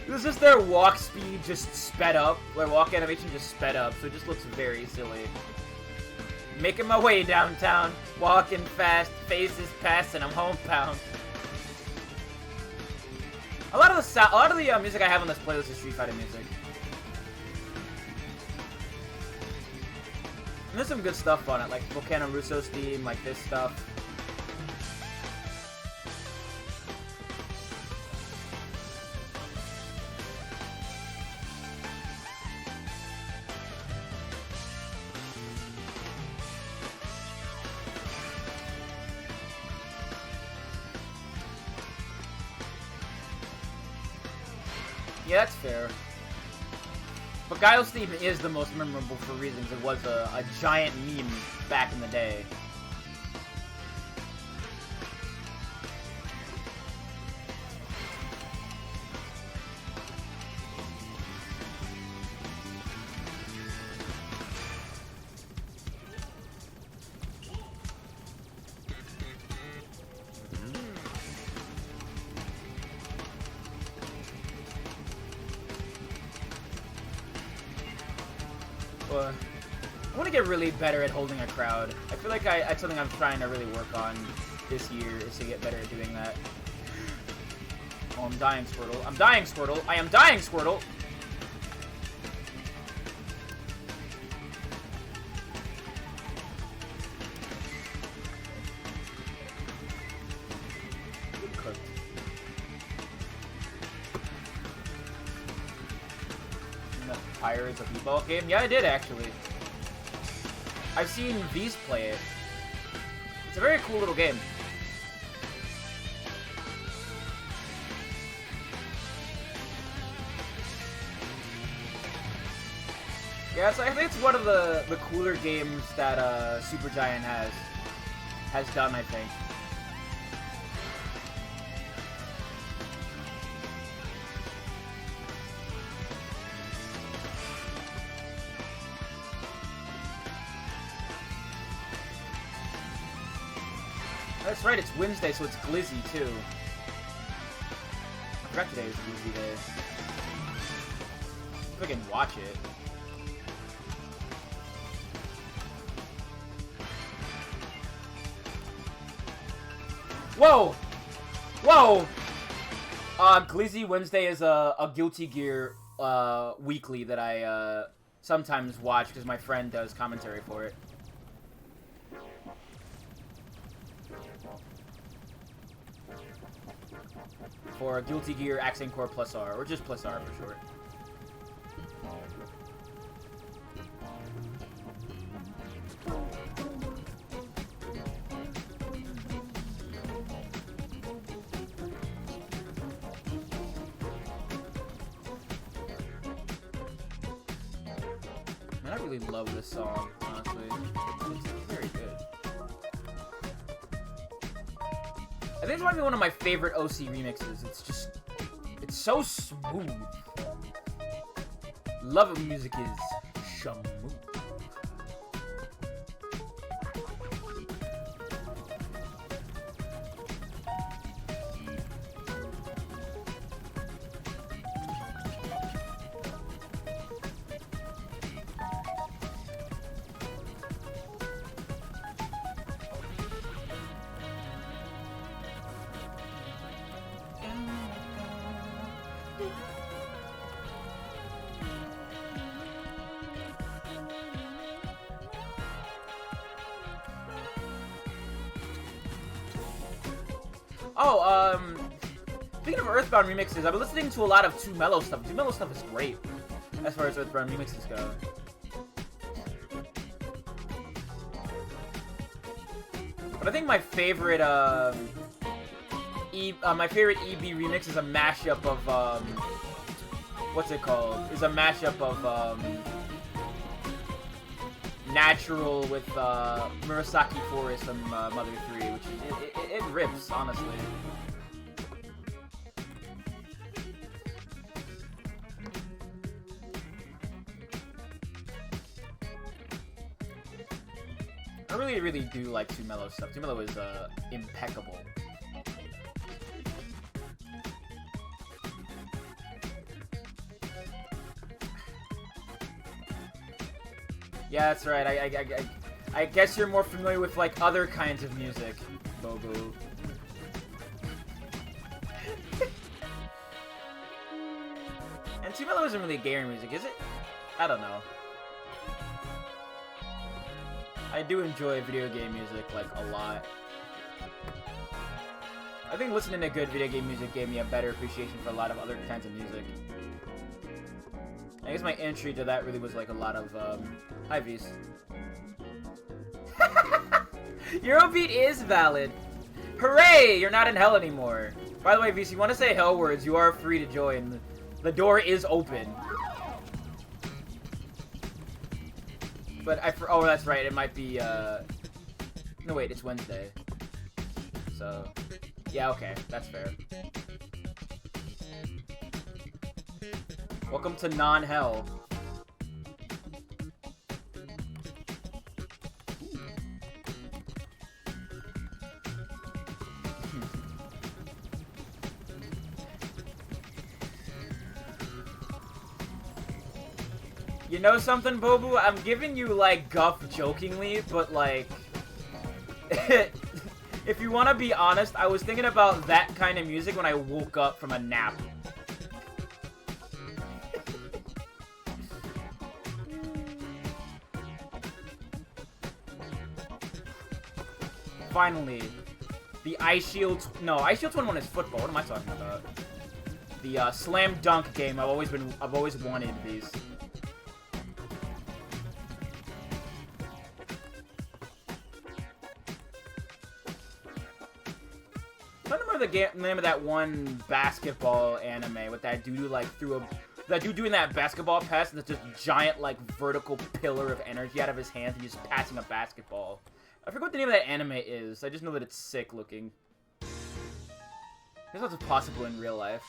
This is their walk speed just sped up. Their walk animation just sped up, so it just looks very silly. Making my way downtown, walking fast, faces passing, I'm homebound. A lot of the music I have on this playlist is Street Fighter music. And there's some good stuff on it, like Volcano Russo's theme, like this stuff. Yeah, that's fair. But Guile's theme is the most memorable for reasons. It was a giant meme back in the day. I want to get really better at holding a crowd. I feel like that's something I'm trying to really work on this year, is to get better at doing that. Oh, I'm dying, Squirtle. I'm dying, Squirtle. I am dying, Squirtle. Cooked. The Pirates of Meatball game? Yeah, I did, actually. I've seen V's play it. It's a very cool little game. Yeah, I think it's one of the cooler games that Supergiant has done, I think. That's right, it's Wednesday, so it's Glizzy, too. I forgot today is Glizzy Day. If I can watch it. Whoa! Whoa! Glizzy Wednesday is a Guilty Gear weekly that I sometimes watch because my friend does commentary for it. For Guilty Gear Accent Core Plus R, or just Plus R for short. Man, I really love this song, honestly. It's very good. I think it's might be one of my favorite OC remixes. It's so smooth. Love of music is smooth. Oh, speaking of Earthbound remixes, I've been listening to a lot of Too Mellow stuff. Too Mellow stuff is great, as far as Earthbound remixes go. But I think my favorite, my favorite EB remix is a mashup of, what's it called? Is a mashup of, Natural with Murasaki Forest from Mother 3, which it rips, honestly. I really do like Too Mellow stuff. Too Mellow is impeccable. Yeah, that's right. I guess you're more familiar with like other kinds of music, Bobu. And Too Mellow isn't really gamer music, is it? I don't know. I do enjoy video game music like a lot. I think listening to good video game music gave me a better appreciation for a lot of other kinds of music. I guess my entry to that really was like a lot of, hi, V's. Eurobeat is valid. Hooray! You're not in hell anymore. By the way, V's, you want to say hell words, you are free to join. The door is open. But oh, that's right, it might be, no, wait, it's Wednesday. So, yeah, okay, that's fair. Welcome to non-hell. You know something, Bobu? I'm giving you, like, guff jokingly, but, like... if you want to be honest, I was thinking about that kind of music when I woke up from a nap. Finally, the Ice Shield... No, Ice Shield 21 is football. What am I talking about? The Slam Dunk game. I've always wanted these. I don't remember the name of that one basketball anime with that dude who like threw That dude doing that basketball pass and there's just giant, like, vertical pillar of energy out of his hands and he's just passing a basketball. I forget what the name of that anime is. I just know that it's sick looking. I guess that's possible in real life.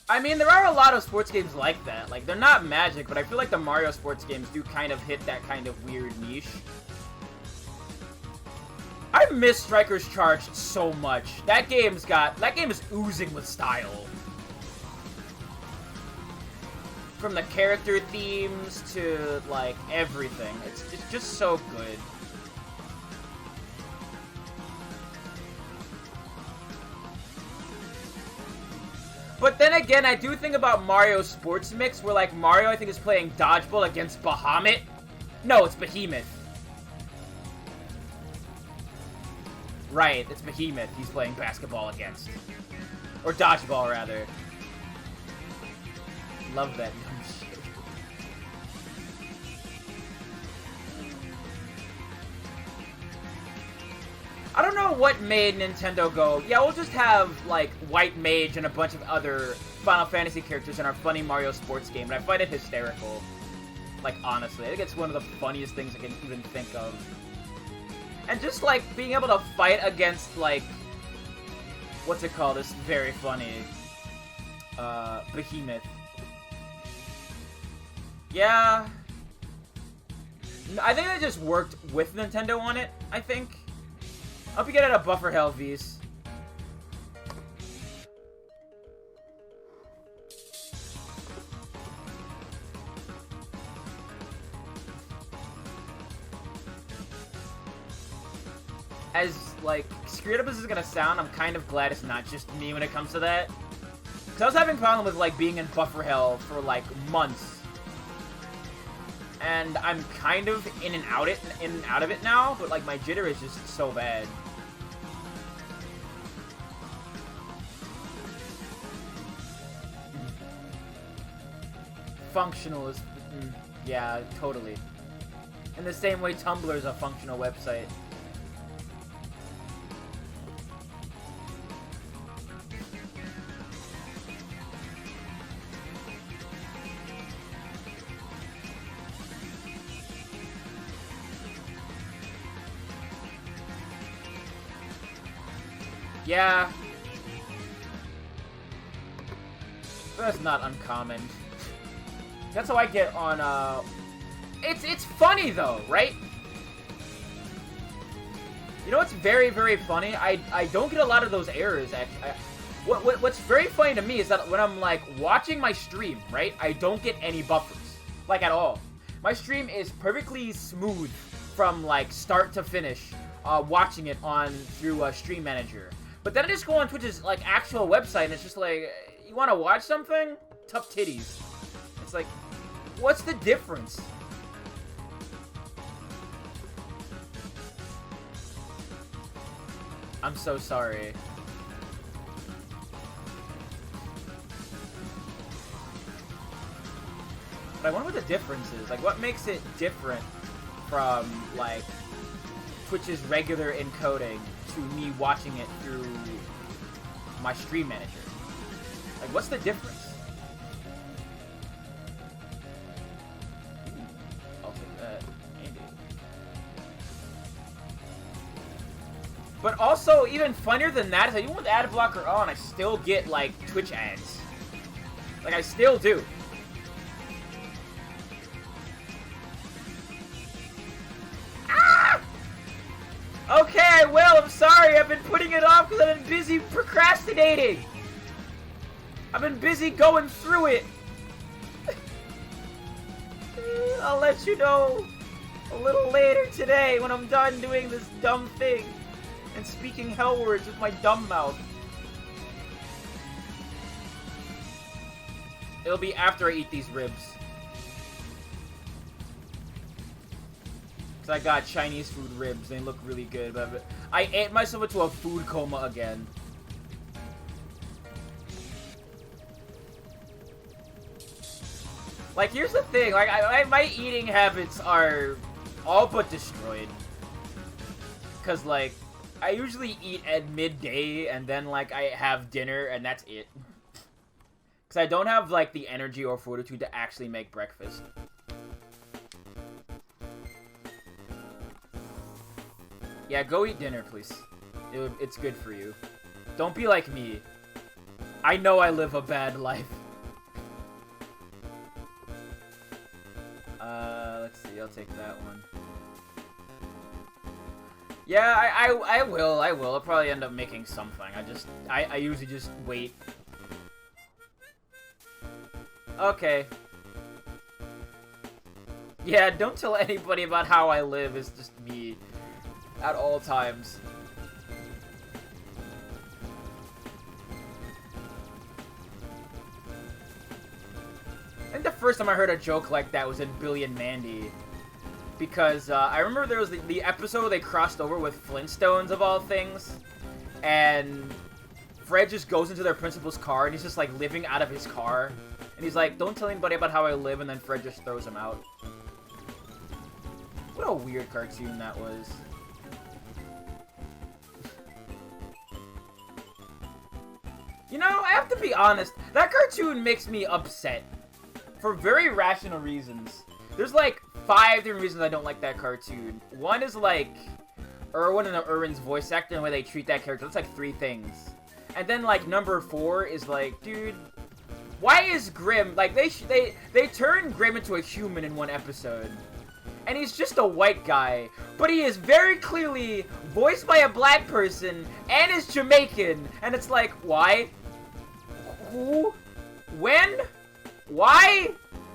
I mean, there are a lot of sports games like that. Like, they're not Magic, but I feel like the Mario sports games do kind of hit that kind of weird niche. I miss Striker's Charge so much. That game is oozing with style. From the character themes to, like, everything. It's just so good. But then again, I do think about Mario Sports Mix, where, like, Mario, I think, is playing Dodgeball against Bahamut. No, it's Behemoth. Right, it's Behemoth he's playing basketball against. Or Dodgeball, rather. Love that dumb shit. I don't know what made Nintendo go, yeah, we'll just have, like, White Mage and a bunch of other Final Fantasy characters in our funny Mario sports game, and I find it hysterical. Like, honestly, I think it's one of the funniest things I can even think of. And just, like, being able to fight against, like, what's it called? It's very funny. Behemoth. Yeah. I think they just worked with Nintendo on it, I think. I hope you get out of Buffer Hell, Vs. As, like, screwed up as this is gonna sound, I'm kind of glad it's not just me when it comes to that. Because I was having a problem with, like, being in Buffer Hell for, like, months. And I'm kind of in and out of it now, but, like, my jitter is just so bad. Functional is... yeah, totally. In the same way Tumblr is a functional website. Yeah. That's not uncommon. That's how I get on, It's funny, though, right? You know what's very, very funny? I don't get a lot of those errors, actually. What's very funny to me is that when I'm, like, watching my stream, right? I don't get any buffers. Like, at all. My stream is perfectly smooth from, like, start to finish, watching it through Stream Manager. But then I just go on Twitch's, like, actual website, and it's just like, you want to watch something? Tough titties. It's like, what's the difference? I'm so sorry. But I wonder what the difference is. Like, what makes it different from, like, Twitch's regular encoding to me watching it through my Stream Manager? Like, what's the difference? I'll take that. Maybe. But also, even funnier than that is that even with ad blocker on, I still get, like, Twitch ads. Like, I still do. Okay, I will. I'm sorry. I've been putting it off because I've been busy procrastinating. I've been busy going through it. I'll let you know a little later today when I'm done doing this dumb thing and speaking hell words with my dumb mouth. It'll be after I eat these ribs. I got Chinese food ribs. They look really good, but I ate myself into a food coma again. Like, here's the thing. Like, my eating habits are all but destroyed. because, like, I usually eat at midday, and then, like, I have dinner, and that's it. Because I don't have, like, the energy or fortitude to actually make breakfast. Yeah, go eat dinner, please. It's good for you. Don't be like me. I know I live a bad life. Let's see. I'll take that one. Yeah, I will. I'll probably end up making something. I usually just wait. Okay. Yeah, don't tell anybody about how I live. It's just me. At all times. I think the first time I heard a joke like that was in Billy and Mandy. Because I remember there was the episode where they crossed over with Flintstones, of all things. And Fred just goes into their principal's car, and he's just, like, living out of his car. And he's like, don't tell anybody about how I live, and then Fred just throws him out. What a weird cartoon that was. You know, I have to be honest, that cartoon makes me upset. For very rational reasons. There's like 5 different reasons I don't like that cartoon. One is like Erwin and Erwin's voice acting and the way they treat that character. That's like 3 things. And then like number 4 is like, dude, why is Grimm, like they turn Grimm into a human in one episode. And he's just a white guy, but he is very clearly voiced by a black person and is Jamaican. And it's like, why? Who? When? Why?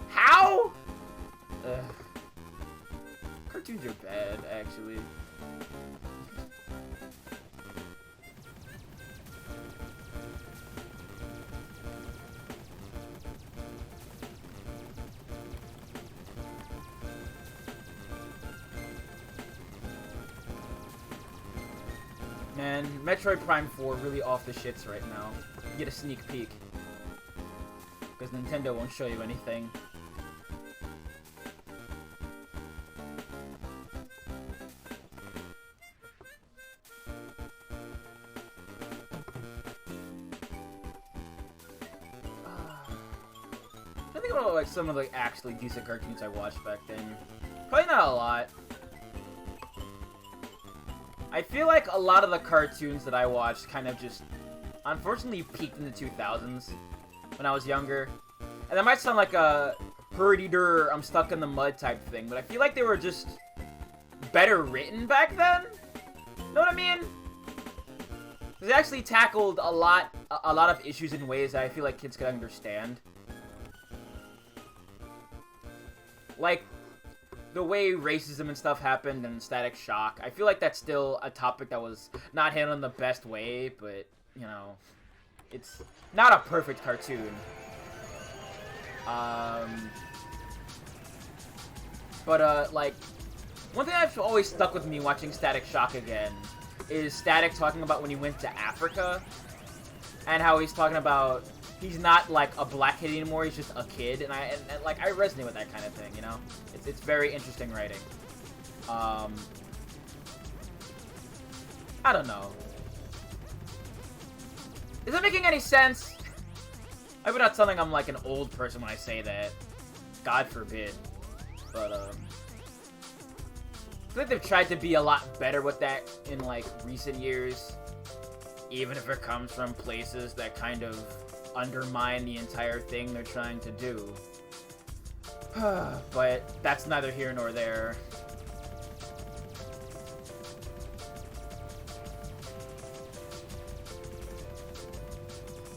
How? Cartoons are bad, actually. Man, Metroid Prime 4 really off the shits right now. You get a sneak peek. Because Nintendo won't show you anything. I think about like some of the actually decent cartoons I watched back then. Probably not a lot. I feel like a lot of the cartoons that I watched kind of just, unfortunately, peaked in the 2000s when I was younger. And that might sound like a hurdy-dur, I'm stuck in the mud type thing, but I feel like they were just better written back then. Know what I mean? They actually tackled a lot of issues in ways that I feel like kids could understand. Like the way racism and stuff happened in Static Shock. I feel like that's still a topic that was not handled in the best way, but, you know, it's not a perfect cartoon. Like, one thing that's always stuck with me watching Static Shock again is Static talking about when he went to Africa, and how he's talking about he's not like a black kid anymore, he's just a kid, and I resonate with that kind of thing, you know? It's very interesting writing. I don't know. Is that making any sense? I hope not something I'm like an old person when I say that. God forbid. But, I think they've tried to be a lot better with that in, like, recent years. Even if it comes from places that kind of undermine the entire thing they're trying to do. But that's neither here nor there.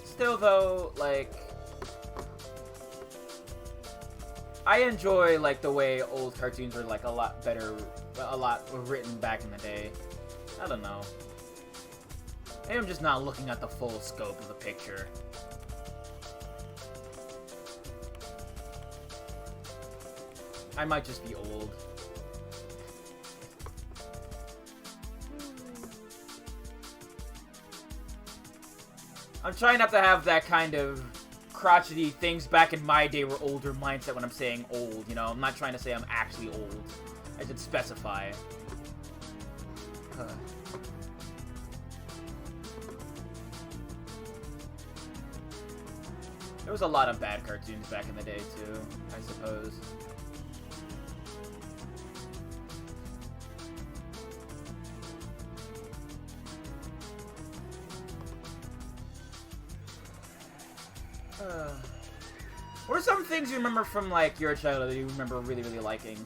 Still, though, like, I enjoy, like, the way old cartoons were, like, a lot better, a lot written back in the day. I don't know. Maybe I'm just not looking at the full scope of the picture. I might just be old. I'm trying not to have that kind of crotchety things back in my day were older mindset when I'm saying old, you know? I'm not trying to say I'm actually old. I should specify. There was a lot of bad cartoons back in the day, too, I suppose. What are some things you remember from, like, your childhood that you remember really, really liking?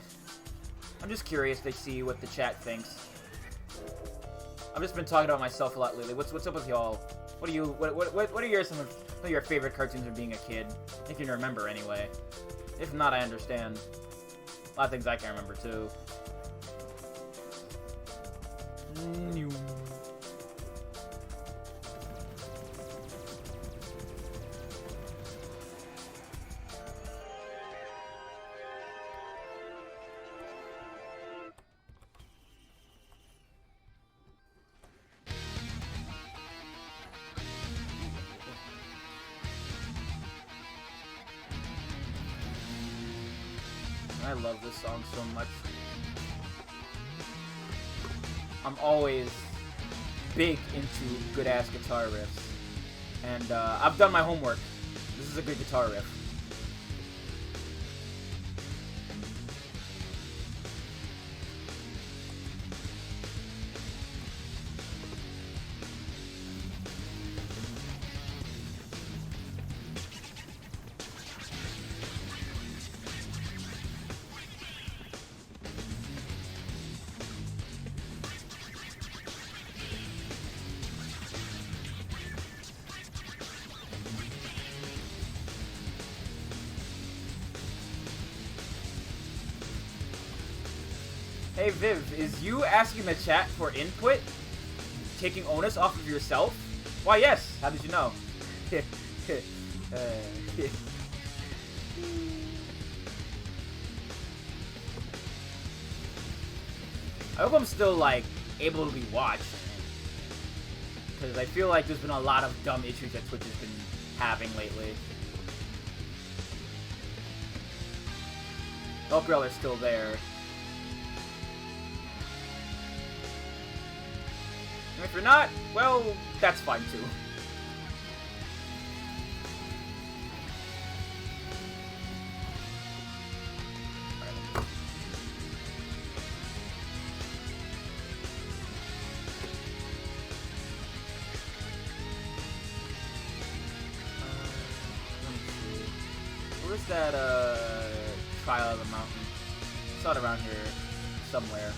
I'm just curious to see what the chat thinks. I've just been talking about myself a lot lately. What's up with y'all? What are some of your favorite cartoons from being a kid? If you can remember, anyway. If not, I understand. A lot of things I can't remember, too. I love this song so much. I'm always big into good-ass guitar riffs. And I've done my homework. This is a good guitar riff. Hey Viv, is you asking the chat for input taking onus off of yourself? Why yes, how did you know? I hope I'm still, like, able to be watched. Because I feel like there's been a lot of dumb issues that Twitch has been having lately. Hope y'all are still there. And if you're not, well, that's fine too. Where's that, Trial of the Mountain? I saw it around here somewhere.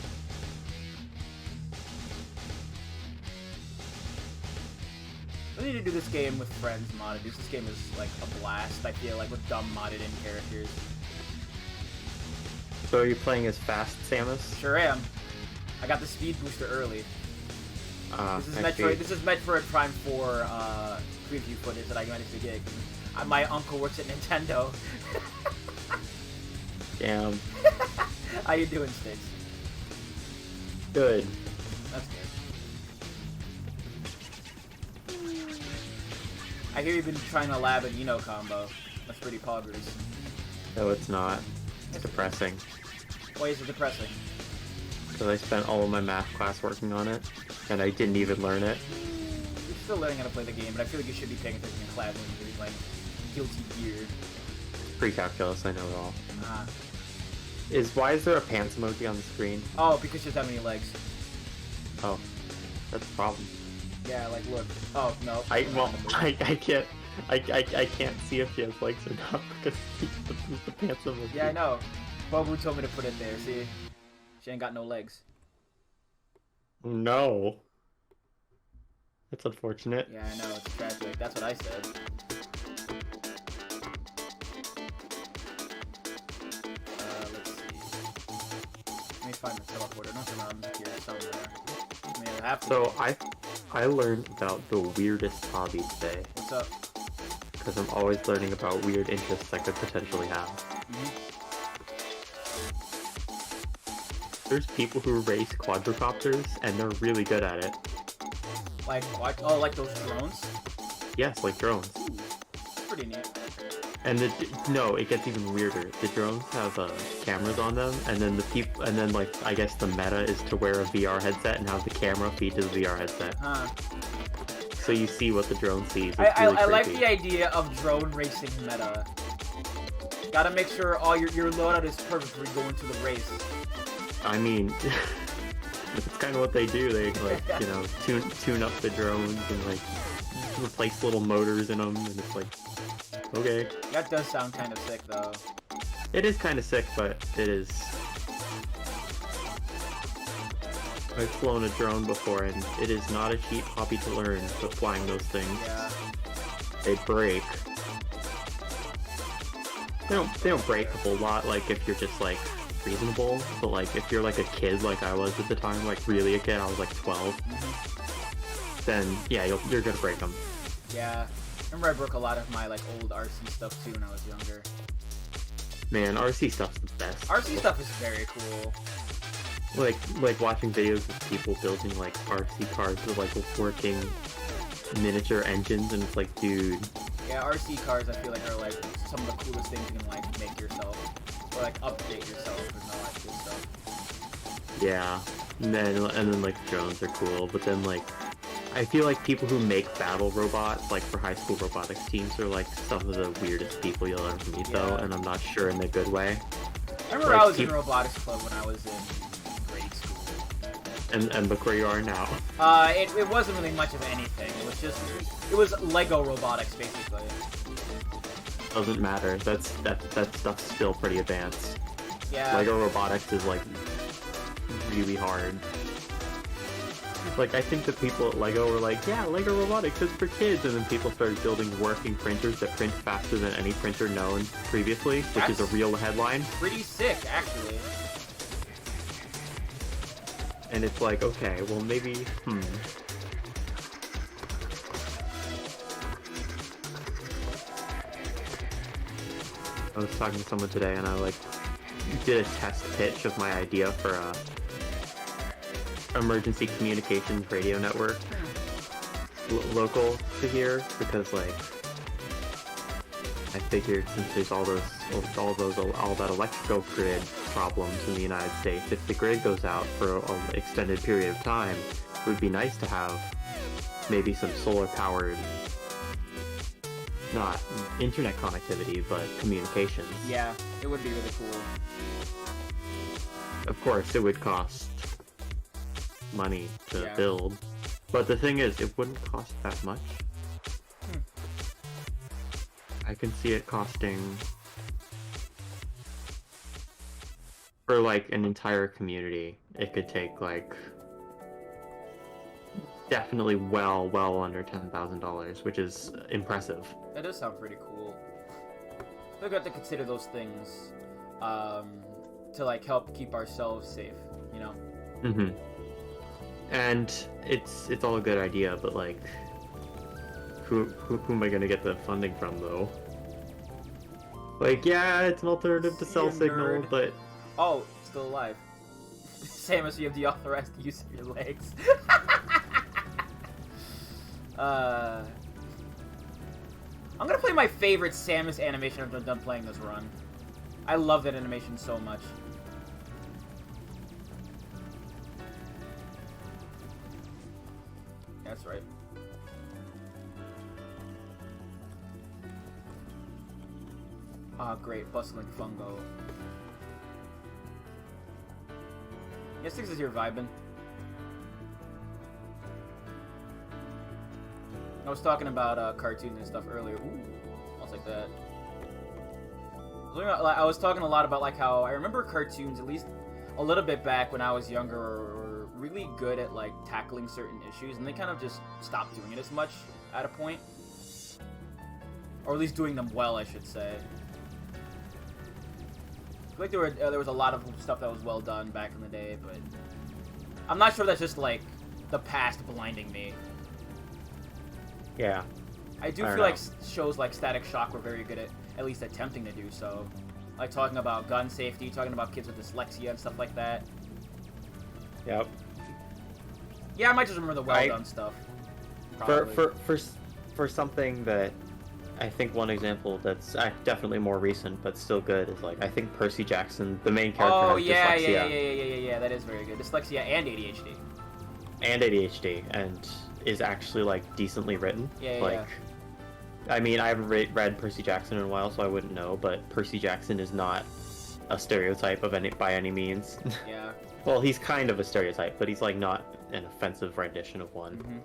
We need to do this game with friends modded. This game is, like, a blast, I feel like, with dumb modded in characters. So are you playing as fast, Samus? Sure am. I got the speed booster early. This is meant for a Prime 4 preview footage that I managed to get. My uncle works at Nintendo. Damn. How you doing, Sticks? Good. That's good. I hear you've been trying to lab an Eno combo. That's pretty poggers. No, it's not. It's depressing. Why is it depressing? Because I spent all of my math class working on it, and I didn't even learn it. You're still learning how to play the game, but I feel like you should be paying attention in class when you're playing Guilty Gear. Pre-calculus, I know it all. Ah. Why is there a pants emoji on the screen? Oh, because she has that many legs. Oh, that's a problem. Yeah, like, look. Oh, no. I can't see if she has legs or not because the pants emoji. Yeah, I know. Bobu told me to put it there, see? She ain't got no legs. No. That's unfortunate. Yeah, I know, it's tragic. That's what I said. Let's see. Let me find the teleporter. Not around here somewhere. I mean, I have to. So I learned about the weirdest hobby today. What's up? Because I'm always learning about weird interests I could potentially have. Mm-hmm. There's people who race quadricopters, and they're really good at it. Like what? Oh, like those drones? Yes, like drones. Ooh, that's pretty neat. And no, it gets even weirder. The drones have cameras on them, and then like I guess the meta is to wear a VR headset and have the camera feed to the VR headset, Huh. so you see what the drone sees. It's I really like creepy. the idea of drone racing meta. Gotta make sure all your loadout is perfect for going to the race. I mean, it's kind of what they do. They like tune up the drones and like replace little motors in them, and it's like, okay. That does sound kind of sick, though. It is kind of sick, but it is. I've flown a drone before, and it is not a cheap hobby to learn. But flying those things, Yeah. they break. They don't break a whole lot. Like if you're just like reasonable, but like if you're like a kid, like I was at the time, like really a kid, I was like 12. Then yeah, you're gonna break them. Yeah. I remember I broke a lot of my like old RC stuff too when I was younger. Man, RC stuff's the best. RC stuff is very cool. Like watching videos of people building like RC cars with like working miniature engines, and it's like, dude. Yeah, RC cars I feel like are like some of the coolest things you can like make yourself. Or like update yourself and all that good stuff. Yeah, and then like drones are cool, but then like I feel like people who make battle robots, like for high school robotics teams, are like some of the weirdest people you'll ever meet, though, and I'm not sure in a good way. I remember Like, I was in robotics club when I was in grade school. And look where you are now. It wasn't really much of anything. It was Lego robotics basically. Doesn't matter. That stuff's still pretty advanced. Yeah. Lego robotics is like really hard. Like, I think the people at LEGO were like, yeah, LEGO robotics is for kids, and then people started building working printers that print faster than any printer known previously, which is a real headline. Pretty sick, actually. And it's like, okay, well maybe, I was talking to someone today, and I like did a test pitch of my idea for a emergency communications radio network local to here, because like I figured since there's all that electrical grid problems in the United States, if the grid goes out for an extended period of time, it would be nice to have maybe some solar powered, not internet connectivity, but communications. Yeah, it would be really cool. Of course, it would cost money to build, but the thing is, it wouldn't cost that much. I can see it costing for like an entire community. It could take like definitely well under $10,000, which is impressive. That does sound pretty cool. We've got to consider those things to like help keep ourselves safe, you know. Mm-hmm. And it's all a good idea, but like, who am I gonna get the funding from though? Like, yeah, it's an alternative to cell signal, nerd. but Oh, still alive. Same as you have the authorized use of your legs. I'm gonna play my favorite Samus animation I've done playing this run. I love that animation so much. That's right. Ah, great, bustling fungo. Yes, this is your vibing. I was talking about cartoons and stuff earlier. Ooh, I'll take that. I was talking a lot about like how I remember cartoons, at least a little bit back when I was younger, were really good at like tackling certain issues, and they kind of just stopped doing it as much at a point, or at least doing them well, I should say. I feel like there was a lot of stuff that was well done back in the day, but I'm not sure that's just like the past blinding me. yeah. I do feel like shows like Static Shock were very good at least attempting to do so. Like talking about gun safety, talking about kids with dyslexia and stuff like that. Yep. Yeah, I might just remember the well done stuff. Probably. For something that I think one example that's definitely more recent but still good is like I think Percy Jackson, the main character, Oh has yeah, dyslexia yeah. That is very good. Dyslexia and ADHD. and ADHD, and is actually like decently written. Yeah, like, yeah. I mean, I haven't read Percy Jackson in a while, so I wouldn't know. But Percy Jackson is not a stereotype of by any means. Yeah. Well, he's kind of a stereotype, but he's like not an offensive rendition of one. Mm-hmm.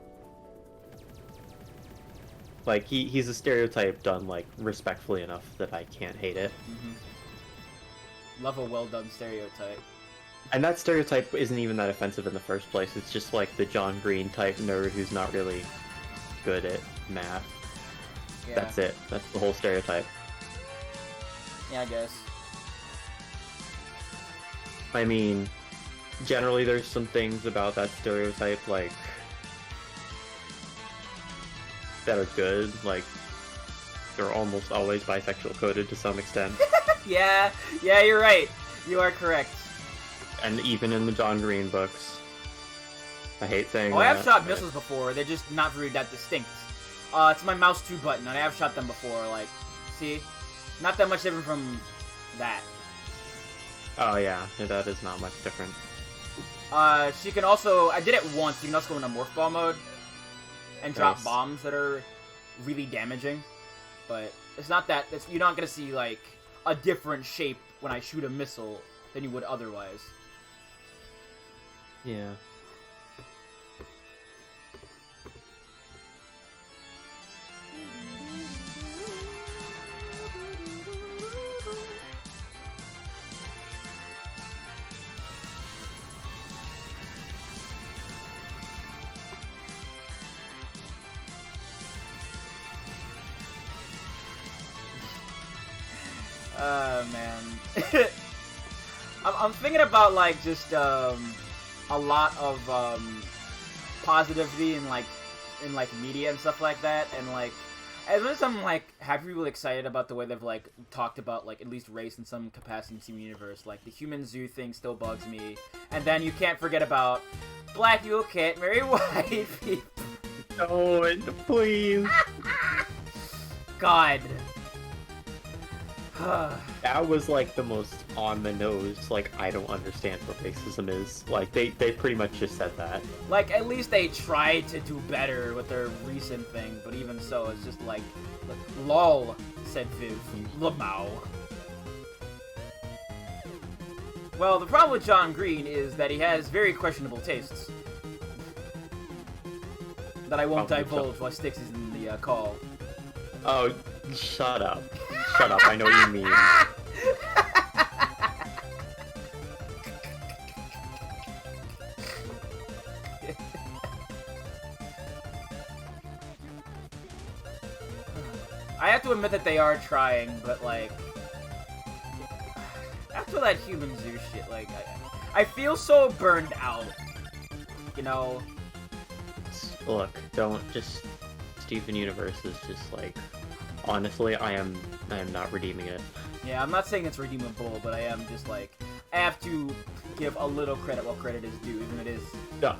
Like he's a stereotype done like respectfully enough that I can't hate it. Mm-hmm. Love a well done stereotype. And that stereotype isn't even that offensive in the first place. It's just like the John Green type nerd who's not really good at math. Yeah. That's it. That's the whole stereotype. Yeah, I guess. I mean, generally there's some things about that stereotype like that are good. Like they're almost always bisexual coded to some extent. Yeah, you're right. You are correct. And even in the John Green books. I hate saying Oh, that. I have shot but- missiles before. They're just not very that distinct. It's my mouse 2 button, and I have shot them before. Like, see? Not that much different from that. Oh yeah, that is not much different. She can also... I did it once. You can also go into Morph Ball mode and drop Nice. bombs that are really damaging. But it's not that... you're not going to see, like, a different shape when I shoot a missile than you would otherwise. Yeah. Man. I'm thinking about, like, just, a lot of, positivity in media and stuff like that, and, like, as much as I'm, like, happy people excited about the way they've, like, talked about, like, at least race in some capacity in Steven Universe, like, the human zoo thing still bugs me, and then you can't forget about black people can't marry white people. No, please. God. That was like the most on the nose, like I don't understand what racism is. Like they pretty much just said that. Like, at least they tried to do better with their recent thing, but even so, it's just like, lol, said Viv. Lamau. Well, the problem with John Green is that he has very questionable tastes. That I won't divulge while Styx is in the call. Oh, shut up. Shut up, I know what you mean. I have to admit that they are trying, but, like, after that human zoo shit, like, I feel so burned out, you know? Look, don't just... Steven Universe is just like... Honestly, I am not redeeming it. Yeah, I'm not saying it's redeemable, but I am just, like, I have to give a little credit while credit is due, even if it is... Yeah.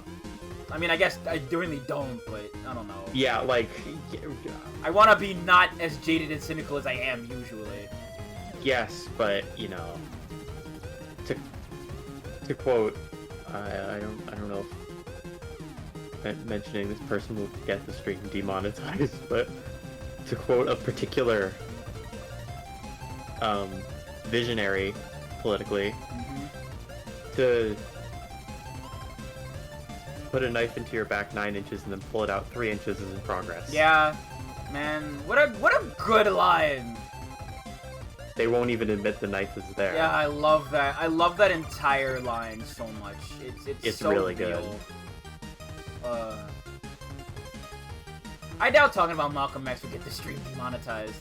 I mean, I guess I really don't, but I don't know. Yeah, like... I want to be not as jaded and cynical as I am usually. Yes, but, you know... To quote... I don't know if mentioning this person will get the stream demonetized, but... To quote a particular... visionary, politically... To... Put a knife into your back 9 inches and then pull it out 3 inches is in progress. Yeah, man, what a good line. They won't even admit the knife is there. Yeah, I love that. I love that entire line so much. It's so really real. good. I doubt talking about Malcolm X would get the stream demonetized.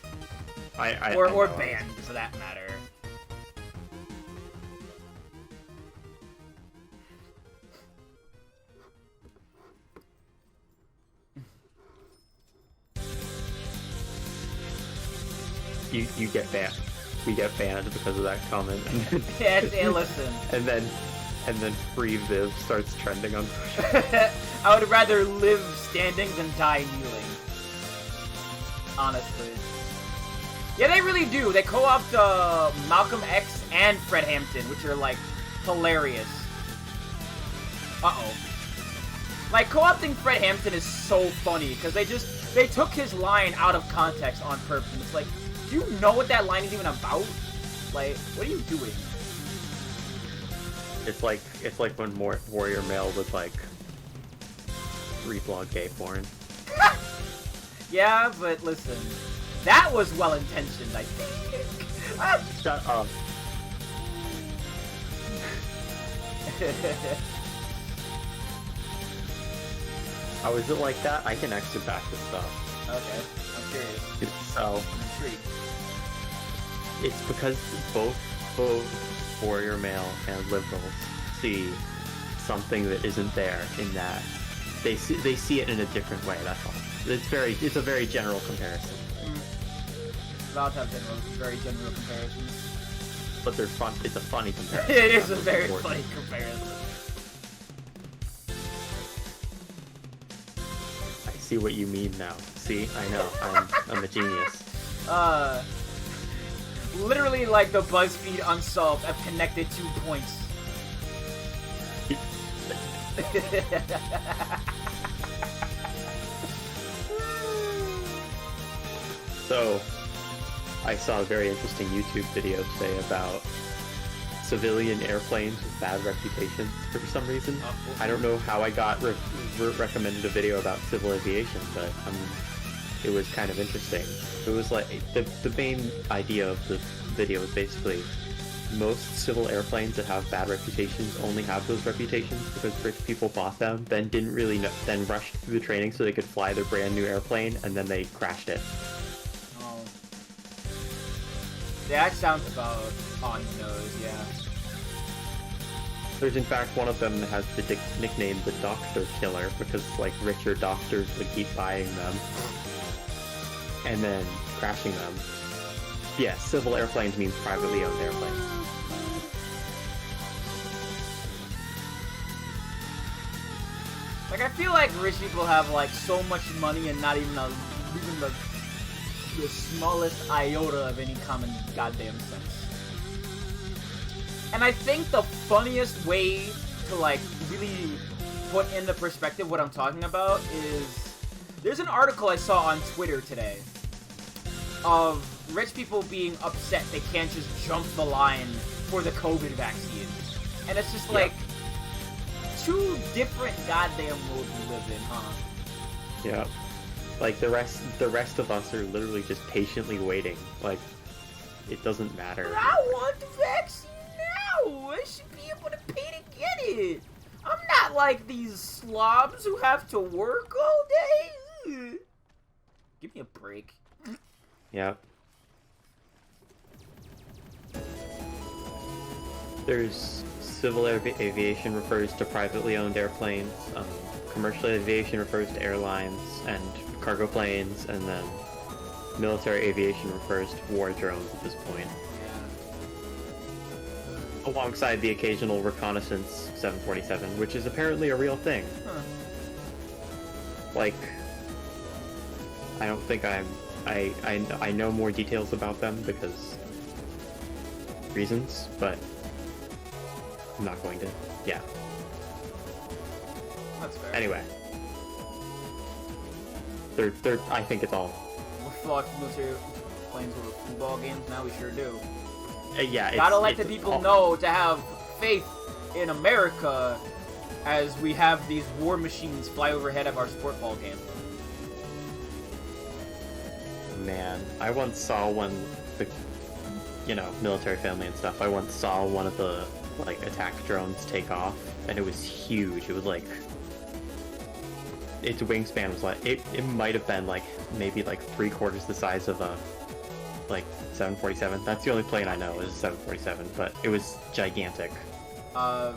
I or know. banned, for that matter. You get banned. We get banned because of that comment. Yeah, listen. and then Free Viv starts trending on Twitter. I would rather live standing than die kneeling. Honestly. Yeah, they really do. They co-opt Malcolm X and Fred Hampton, which are, like, hilarious. Uh-oh. Like, co-opting Fred Hampton is so funny, because they took his line out of context on purpose. And it's like, do you know what that line is even about? Like, what are you doing? It's like when Warrior Mail was like reblog gay porn. Yeah, but listen, that was well-intentioned, I think. Shut up. Oh, is it like that? I can actually back this stuff. Okay, I'm curious. So, I'm intrigued. it's because both Warrior Mail and liberals see something that isn't there in that. They see it in a different way, that's all. It's a very general comparison. Valve have very general comparisons. But they're fun. It's a funny comparison. It is a very funny comparison. I see what you mean now. See, I know. I'm a genius. Literally like the BuzzFeed Unsolved have connected 2 points. So, I saw a very interesting YouTube video today about civilian airplanes with bad reputations for some reason. I don't know how I got recommended a video about civil aviation, but it was kind of interesting. It was like, the main idea of the video is basically most civil airplanes that have bad reputations only have those reputations because rich people bought them, then didn't really know, then rushed through the training so they could fly their brand new airplane, and then they crashed it. Oh. Yeah, that sounds about on the nose, yeah. There's in fact one of them that has the nickname the Doctor Killer because like richer doctors would keep buying them and then crashing them. Yeah, civil airplanes means privately owned airplanes. Like, I feel like rich people have, like, so much money and not even the smallest iota of any common goddamn sense. And I think the funniest way to, like, really put into perspective what I'm talking about is... There's an article I saw on Twitter today of rich people being upset they can't just jump the line for the COVID vaccine. And it's just like... Two different goddamn worlds we live in, huh? Yeah. Like the rest of us are literally just patiently waiting. Like, it doesn't matter. But I want the vaccine now! I should be able to pay to get it! I'm not like these slobs who have to work all day! Ugh. Give me a break. Yeah. There's civil aviation refers to privately owned airplanes, commercial aviation refers to airlines and cargo planes, and then military aviation refers to war drones at this point. Yeah. Alongside the occasional reconnaissance 747, which is apparently a real thing. Huh. Like, I don't think I know more details about them because reasons, but I'm not going to. Yeah. That's fair. Anyway. I think it's all. We're flawed military planes with football games now, we sure do. Yeah, Gotta let the people know to have faith in America as we have these war machines fly overhead of our sport ball game. Man, I once saw military family and stuff. I once saw one of the like attack drones take off, and it was huge. It was like its wingspan was like it might have been like maybe like 3/4 the size of a like 747. That's the only plane I know is a 747, but it was gigantic. I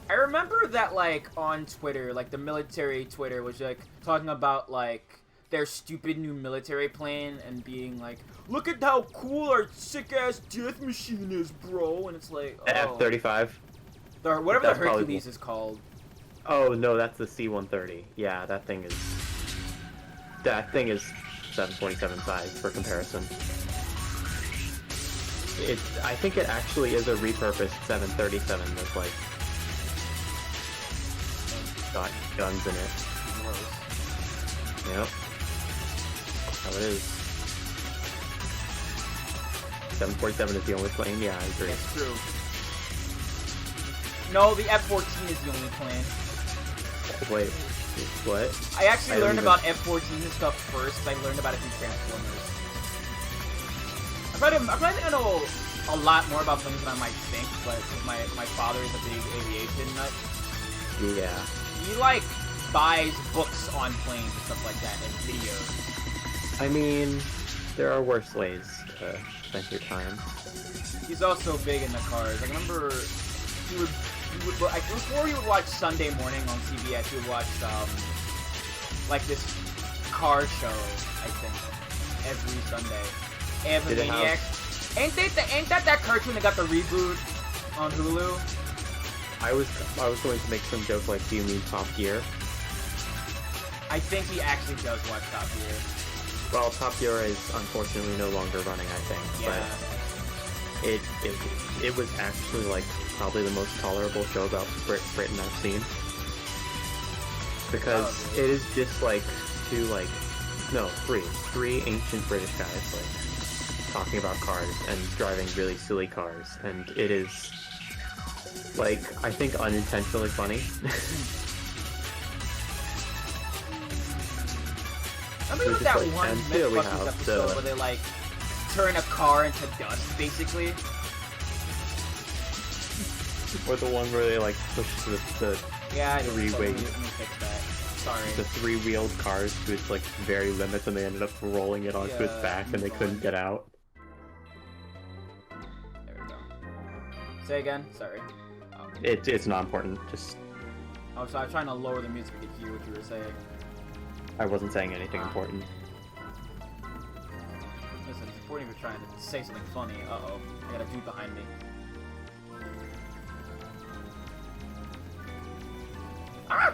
remember that like on Twitter, like the military Twitter was like talking about like their stupid new military plane and being like, look at how cool our sick-ass death machine is, bro. And it's like, The F-35? Whatever That's the Hercules is called. Oh, no, that's the C-130. Yeah, that thing is 747 size for comparison. I think it actually is a repurposed 737 that's like got guns in it. Yep. That's how it is. 747 is the only plane? Yeah, I agree. That's true. No, the F-14 is the only plane. Wait, what? I actually learned even- about F-14 and stuff first. I learned about it through Transformers. I probably know a lot more about planes than I might think, but my father is a big aviation nut. Yeah. He, like, buys books on planes and stuff like that, and videos. I mean, there are worse ways to spend your time. He's also big in the cars. I remember before he would watch Sunday Morning on CBS, he would watch like this car show, I think, every Sunday. Animaniacs. Ain't that cartoon that got the reboot on Hulu? I was going to make some joke like, do you mean Top Gear? I think he actually does watch Top Gear. Well, Top Gear is unfortunately no longer running, I think. Yeah. But it was actually like probably the most tolerable show about Britain I've seen. Because it is just like three ancient British guys like talking about cars and driving really silly cars, and it is like, I think, unintentionally funny. I mean, Which with is that like, one and here we Mythbusters have episode the- where they like turn a car into dust, basically. Or the one where they like push the Yeah, I know. Three So let me ways. fix that. Sorry. the three-wheeled cars to its like very limits, and they ended up rolling it onto its Yeah, back, and they couldn't get out. There we go. Say again. Sorry. Oh. It's not important. Just Oh, so I was trying to lower the music to hear what you were saying. I wasn't saying anything important. Listen, it's important if you're trying to say something funny. Uh-oh. I got a dude behind me. Ah!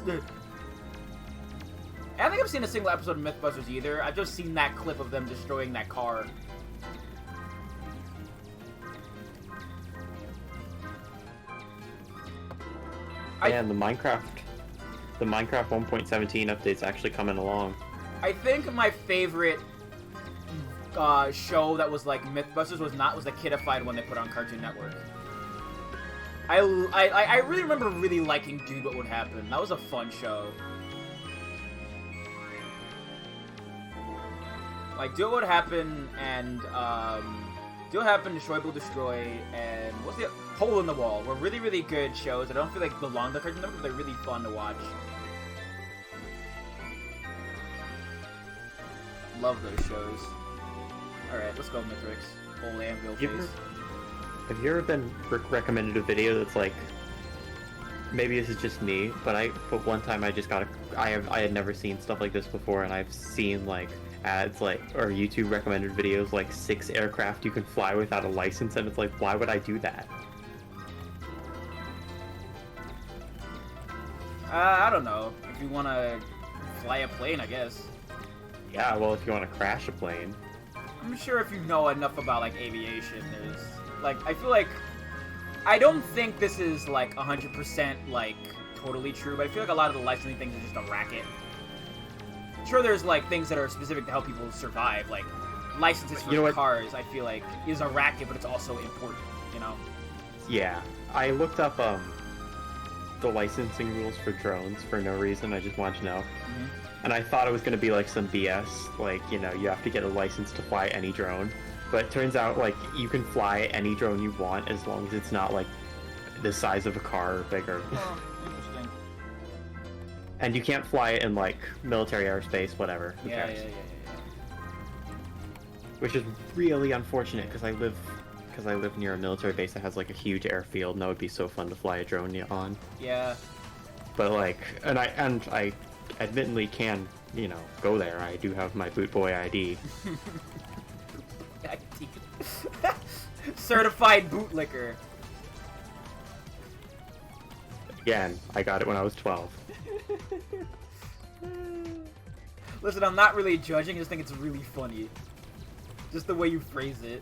I don't think I've seen a single episode of Mythbusters either. I've just seen that clip of them destroying that car. And the Minecraft 1.17 update's actually coming along. I think my favorite show that was like Mythbusters was the Kidified one they put on Cartoon Network. I really remember really liking Dude What Would Happen. That was a fun show. Like Dude What Would Happen and Dude What Happen, Destroy Will Destroy, and what's the Hole in the Wall were really, really good shows. I don't feel like belong to Cartoon Network, but they're really fun to watch. Love those shows. Alright, let's go, Mithrix. Old anvil face. Have you ever been recommended a video that's like, maybe this is just me, but one time I just got I had never seen stuff like this before, and I've seen like ads like, or YouTube recommended videos like 6 aircraft you can fly without a license, and it's like, why would I do that? I don't know. If you want to fly a plane, I guess. Yeah, well, if you want to crash a plane. I'm sure if you know enough about, like, aviation, there's... Like, I feel like... I don't think this is, like, 100%, like, totally true, but I feel like a lot of the licensing things are just a racket. Sure, there's, like, things that are specific to help people survive, like, licenses for cars, I feel like, is a racket, but it's also important, you know? Yeah. I looked up, the licensing rules for drones for no reason. I just wanted to know. Mm-hmm. And I thought it was going to be like some BS, like, you know, you have to get a license to fly any drone. But it turns out, like, you can fly any drone you want as long as it's not, like, the size of a car or bigger. Oh, interesting. And you can't fly it in, like, military airspace, whatever. Who Yeah. cares? Which is really unfortunate, because I live near a military base that has, like, a huge airfield, and that would be so fun to fly a drone on. Yeah. But, like, and I admittedly can, you know, go there. I do have my Boot Boy ID. Certified bootlicker. Again, I got it when I was 12. Listen, I'm not really judging. I just think it's really funny. Just the way you phrase it.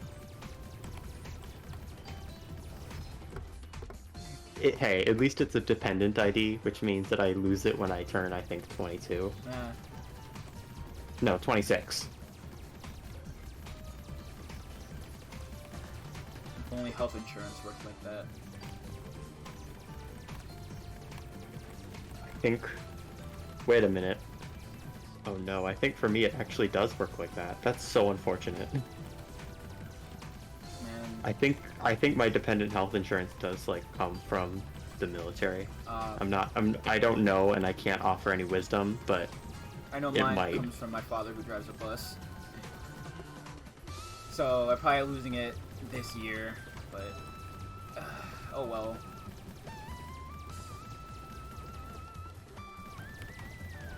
Hey, at least it's a dependent ID, which means that I lose it when I turn, I think, 22. No, 26. If only health insurance worked like that. I think... Wait a minute. Oh no, I think for me it actually does work like that. That's so unfortunate. Man. I think my dependent health insurance does like come from the military. I don't know and I can't offer any wisdom, but I know it mine might. comes from my father who drives a bus. So I'm probably losing it this year, but oh well.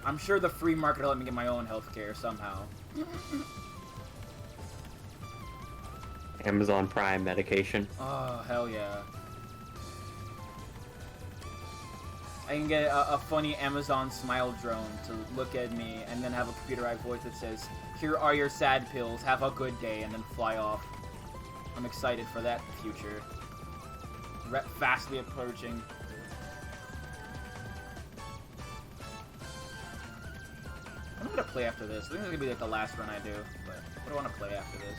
I'm sure the free market will let me get my own healthcare somehow. Amazon Prime medication. Oh, hell yeah. I can get a funny Amazon smile drone to look at me and then have a computerized voice that says, "Here are your sad pills, have a good day," and then fly off. I'm excited for that future. Fastly approaching. What am I gonna play after this? I think this is gonna be like the last run I do, but what do I want to play after this?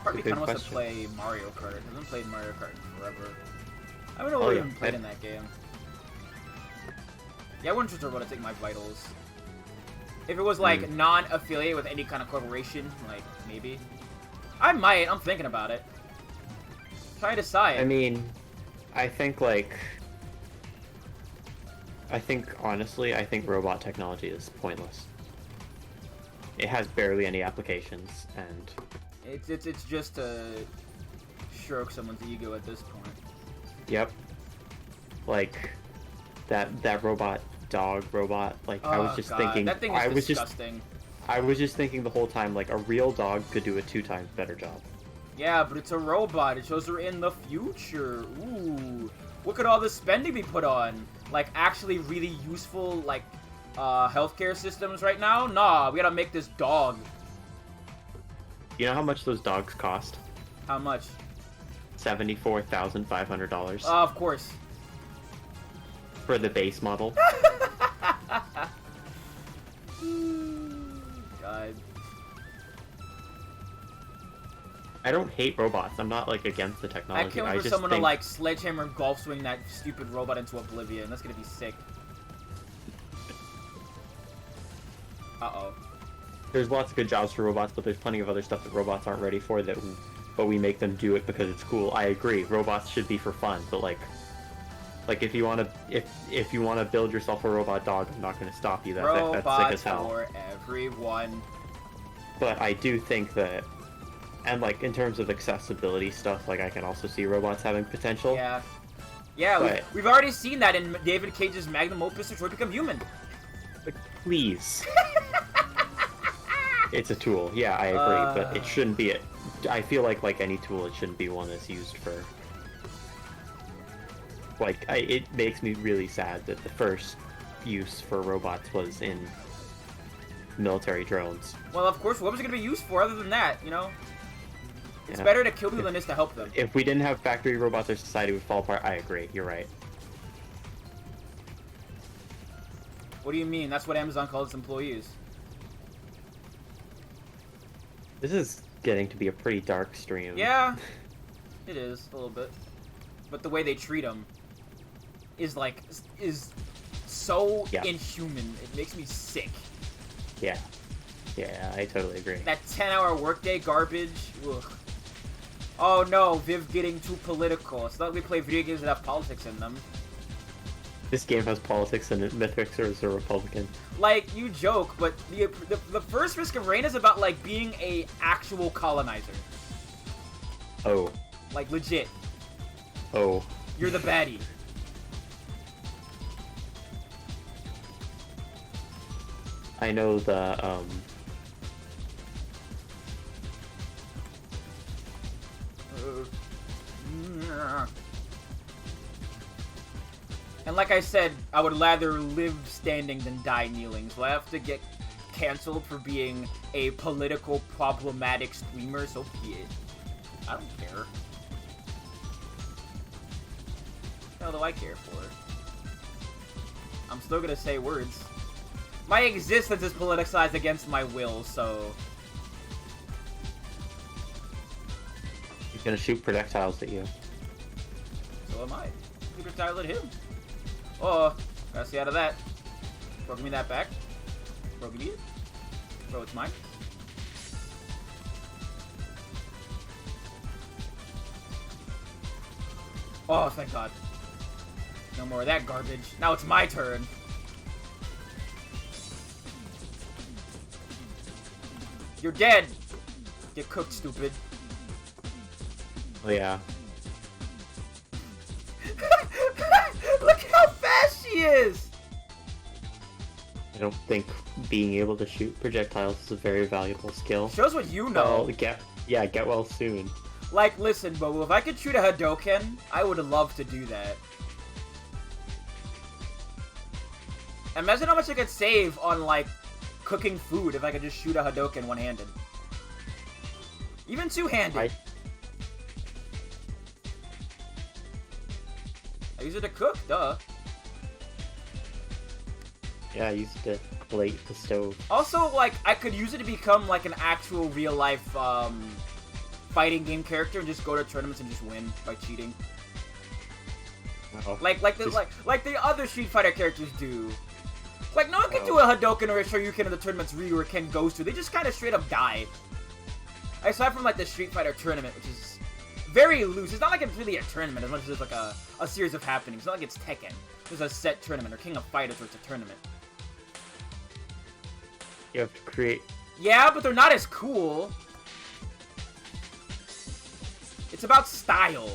Part of me kind of wants to play Mario Kart. I haven't played Mario Kart in forever. I don't know what I even played in that game. Yeah, I wouldn't just want to take my vitals. If it was like non-affiliated with any kind of corporation, like maybe. I might. I'm thinking about it. Try to decide. I mean, I think honestly, I think robot technology is pointless. It has barely any applications, and it's just to stroke someone's ego at this point. Yep. Like that robot robot. Like I was just thinking. That thing is disgusting. I was just thinking the whole time, like a real dog could do a 2 times better job. Yeah, but it's a robot. It shows we're in the future. Ooh. What could all this spending be put on? Like, actually really useful, like, healthcare systems right now? Nah, we gotta make this dog. You know how much those dogs cost? How much? $74,500. Of course. For the base model. God. I don't hate robots. I'm not, like, against the technology. I can't wait for someone to, like, sledgehammer golf swing that stupid robot into oblivion. That's gonna be sick. Uh-oh. There's lots of good jobs for robots, but there's plenty of other stuff that robots aren't ready for but we make them do it because it's cool. I agree. Robots should be for fun, but, like if you want to build yourself a robot dog, I'm not going to stop you. That's sick as hell. For everyone. But I do think that, and like in terms of accessibility stuff, like I can also see robots having potential. Yeah. Yeah, but, we've already seen that in David Cage's magnum opus, Detroit Become Human. But please. It's a tool. Yeah, I agree, but it shouldn't be I feel like any tool, it shouldn't be one that's used for. Like, it makes me really sad that the first use for robots was in military drones. Well, of course, what was it going to be used for other than that, you know? It's Yeah. better to kill people than it is to help them. If we didn't have factory robots, our society would fall apart. I agree. You're right. What do you mean? That's what Amazon calls its employees. This is getting to be a pretty dark stream. Yeah, it is, a little bit. But the way they treat them is so inhuman. It makes me sick. Yeah. Yeah, I totally agree. That 10-hour workday garbage. Ugh. Oh no, Viv getting too political. It's not like we play video games that have politics in them. This game has politics in it. Mythrax is a Republican. Like, you joke, but the first Risk of Rain is about, like, being a actual colonizer. Oh. Like, legit. Oh. You're the baddie. I know the, And like I said, I would rather live standing than die kneeling. So I have to get canceled for being a political problematic streamer, so be it. I don't care. What the hell do I care for? I'm still gonna say words. My existence is politicized against my will, so... He's gonna shoot projectiles at you. So am I. Projectile at him. Oh, gotta stay out of that. Bro, give me that back. Bro, give me it. Bro, it's mine. Oh, thank God. No more of that garbage. Now it's my turn. You're dead. Get cooked, stupid. Oh yeah. Look how fast she is! I don't think being able to shoot projectiles is a very valuable skill. Shows what you know. Well, get well soon. Like, listen, Bobo, if I could shoot a Hadouken, I would love to do that. Imagine how much I could save on, like, cooking food if I could just shoot a Hadouken one-handed. Even two-handed. I use it to cook, duh. Yeah, I used to plate the stove. Also, like, I could use it to become, like, an actual real-life, fighting game character and just go to tournaments and just win by cheating. Oh. Like the other Street Fighter characters do. Like, no one can do a Hadouken or a Shoryuken in the tournaments Ryu or Ken goes to. They just kind of straight up die. Aside from, like, the Street Fighter tournament, which is very loose. It's not like it's really a tournament as much as it's like a series of happenings. It's not like it's Tekken. There's a set tournament, or King of Fighters where it's a tournament. You have to create... Yeah, but they're not as cool. It's about style.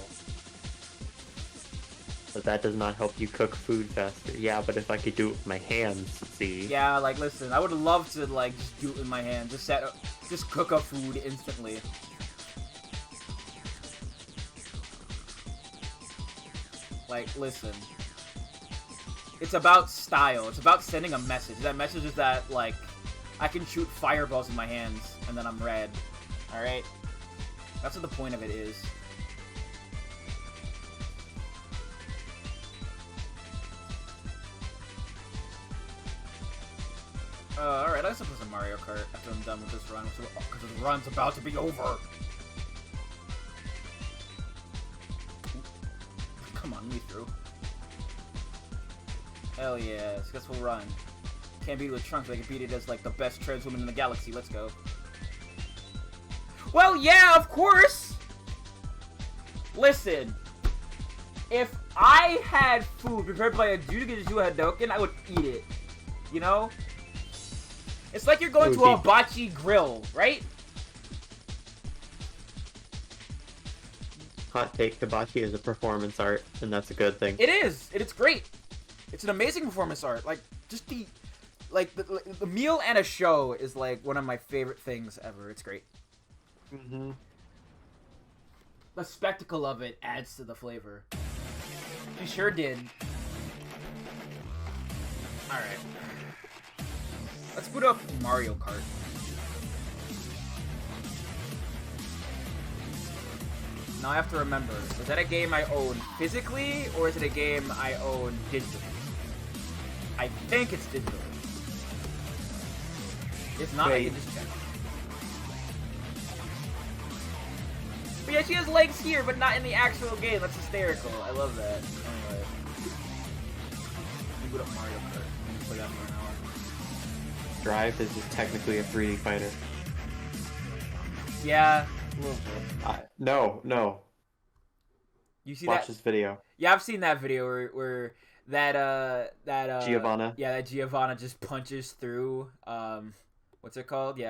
But that does not help you cook food faster. Yeah, but if I could do it with my hands, see? Yeah, like, listen, I would love to, like, just do it in my hand. Just cook up food instantly. Like, listen. It's about style. It's about sending a message. That message is that, like, I can shoot fireballs in my hands, and then I'm red. Alright? That's what the point of it is. Alright, let's play some Mario Kart after I'm done with this run, because the run's about to be over. Come on, me through. Hell yeah, successful run. Can't beat it with Trunks, but I can beat it as, like, the best trans woman in the galaxy. Let's go. Well, yeah, of course! Listen. If I had food prepared by a dude who could do a Hadouken, I would eat it. You know? It's like you're going to a hibachi grill, right? Hot take, hibachi is a performance art, and that's a good thing. It is. It's great. It's an amazing performance art. Like, just the meal and a show is, like, one of my favorite things ever. It's great. Mm-hmm. The spectacle of it adds to the flavor. You sure did. Alright. Let's boot up Mario Kart. Now I have to remember, is that a game I own physically, or is it a game I own digitally? I think it's digitally. If not, I can just check. But yeah, she has legs here, but not in the actual game. That's hysterical. I love that. Anyway. Let me boot up Mario Kart. I'm gonna play that for an hour. Drive is just technically a 3D fighter. Yeah, a little bit. No. You see Watch that? this video. Yeah, I've seen that video where that Giovanna. Yeah, that Giovanna just punches through what's it called? Yeah.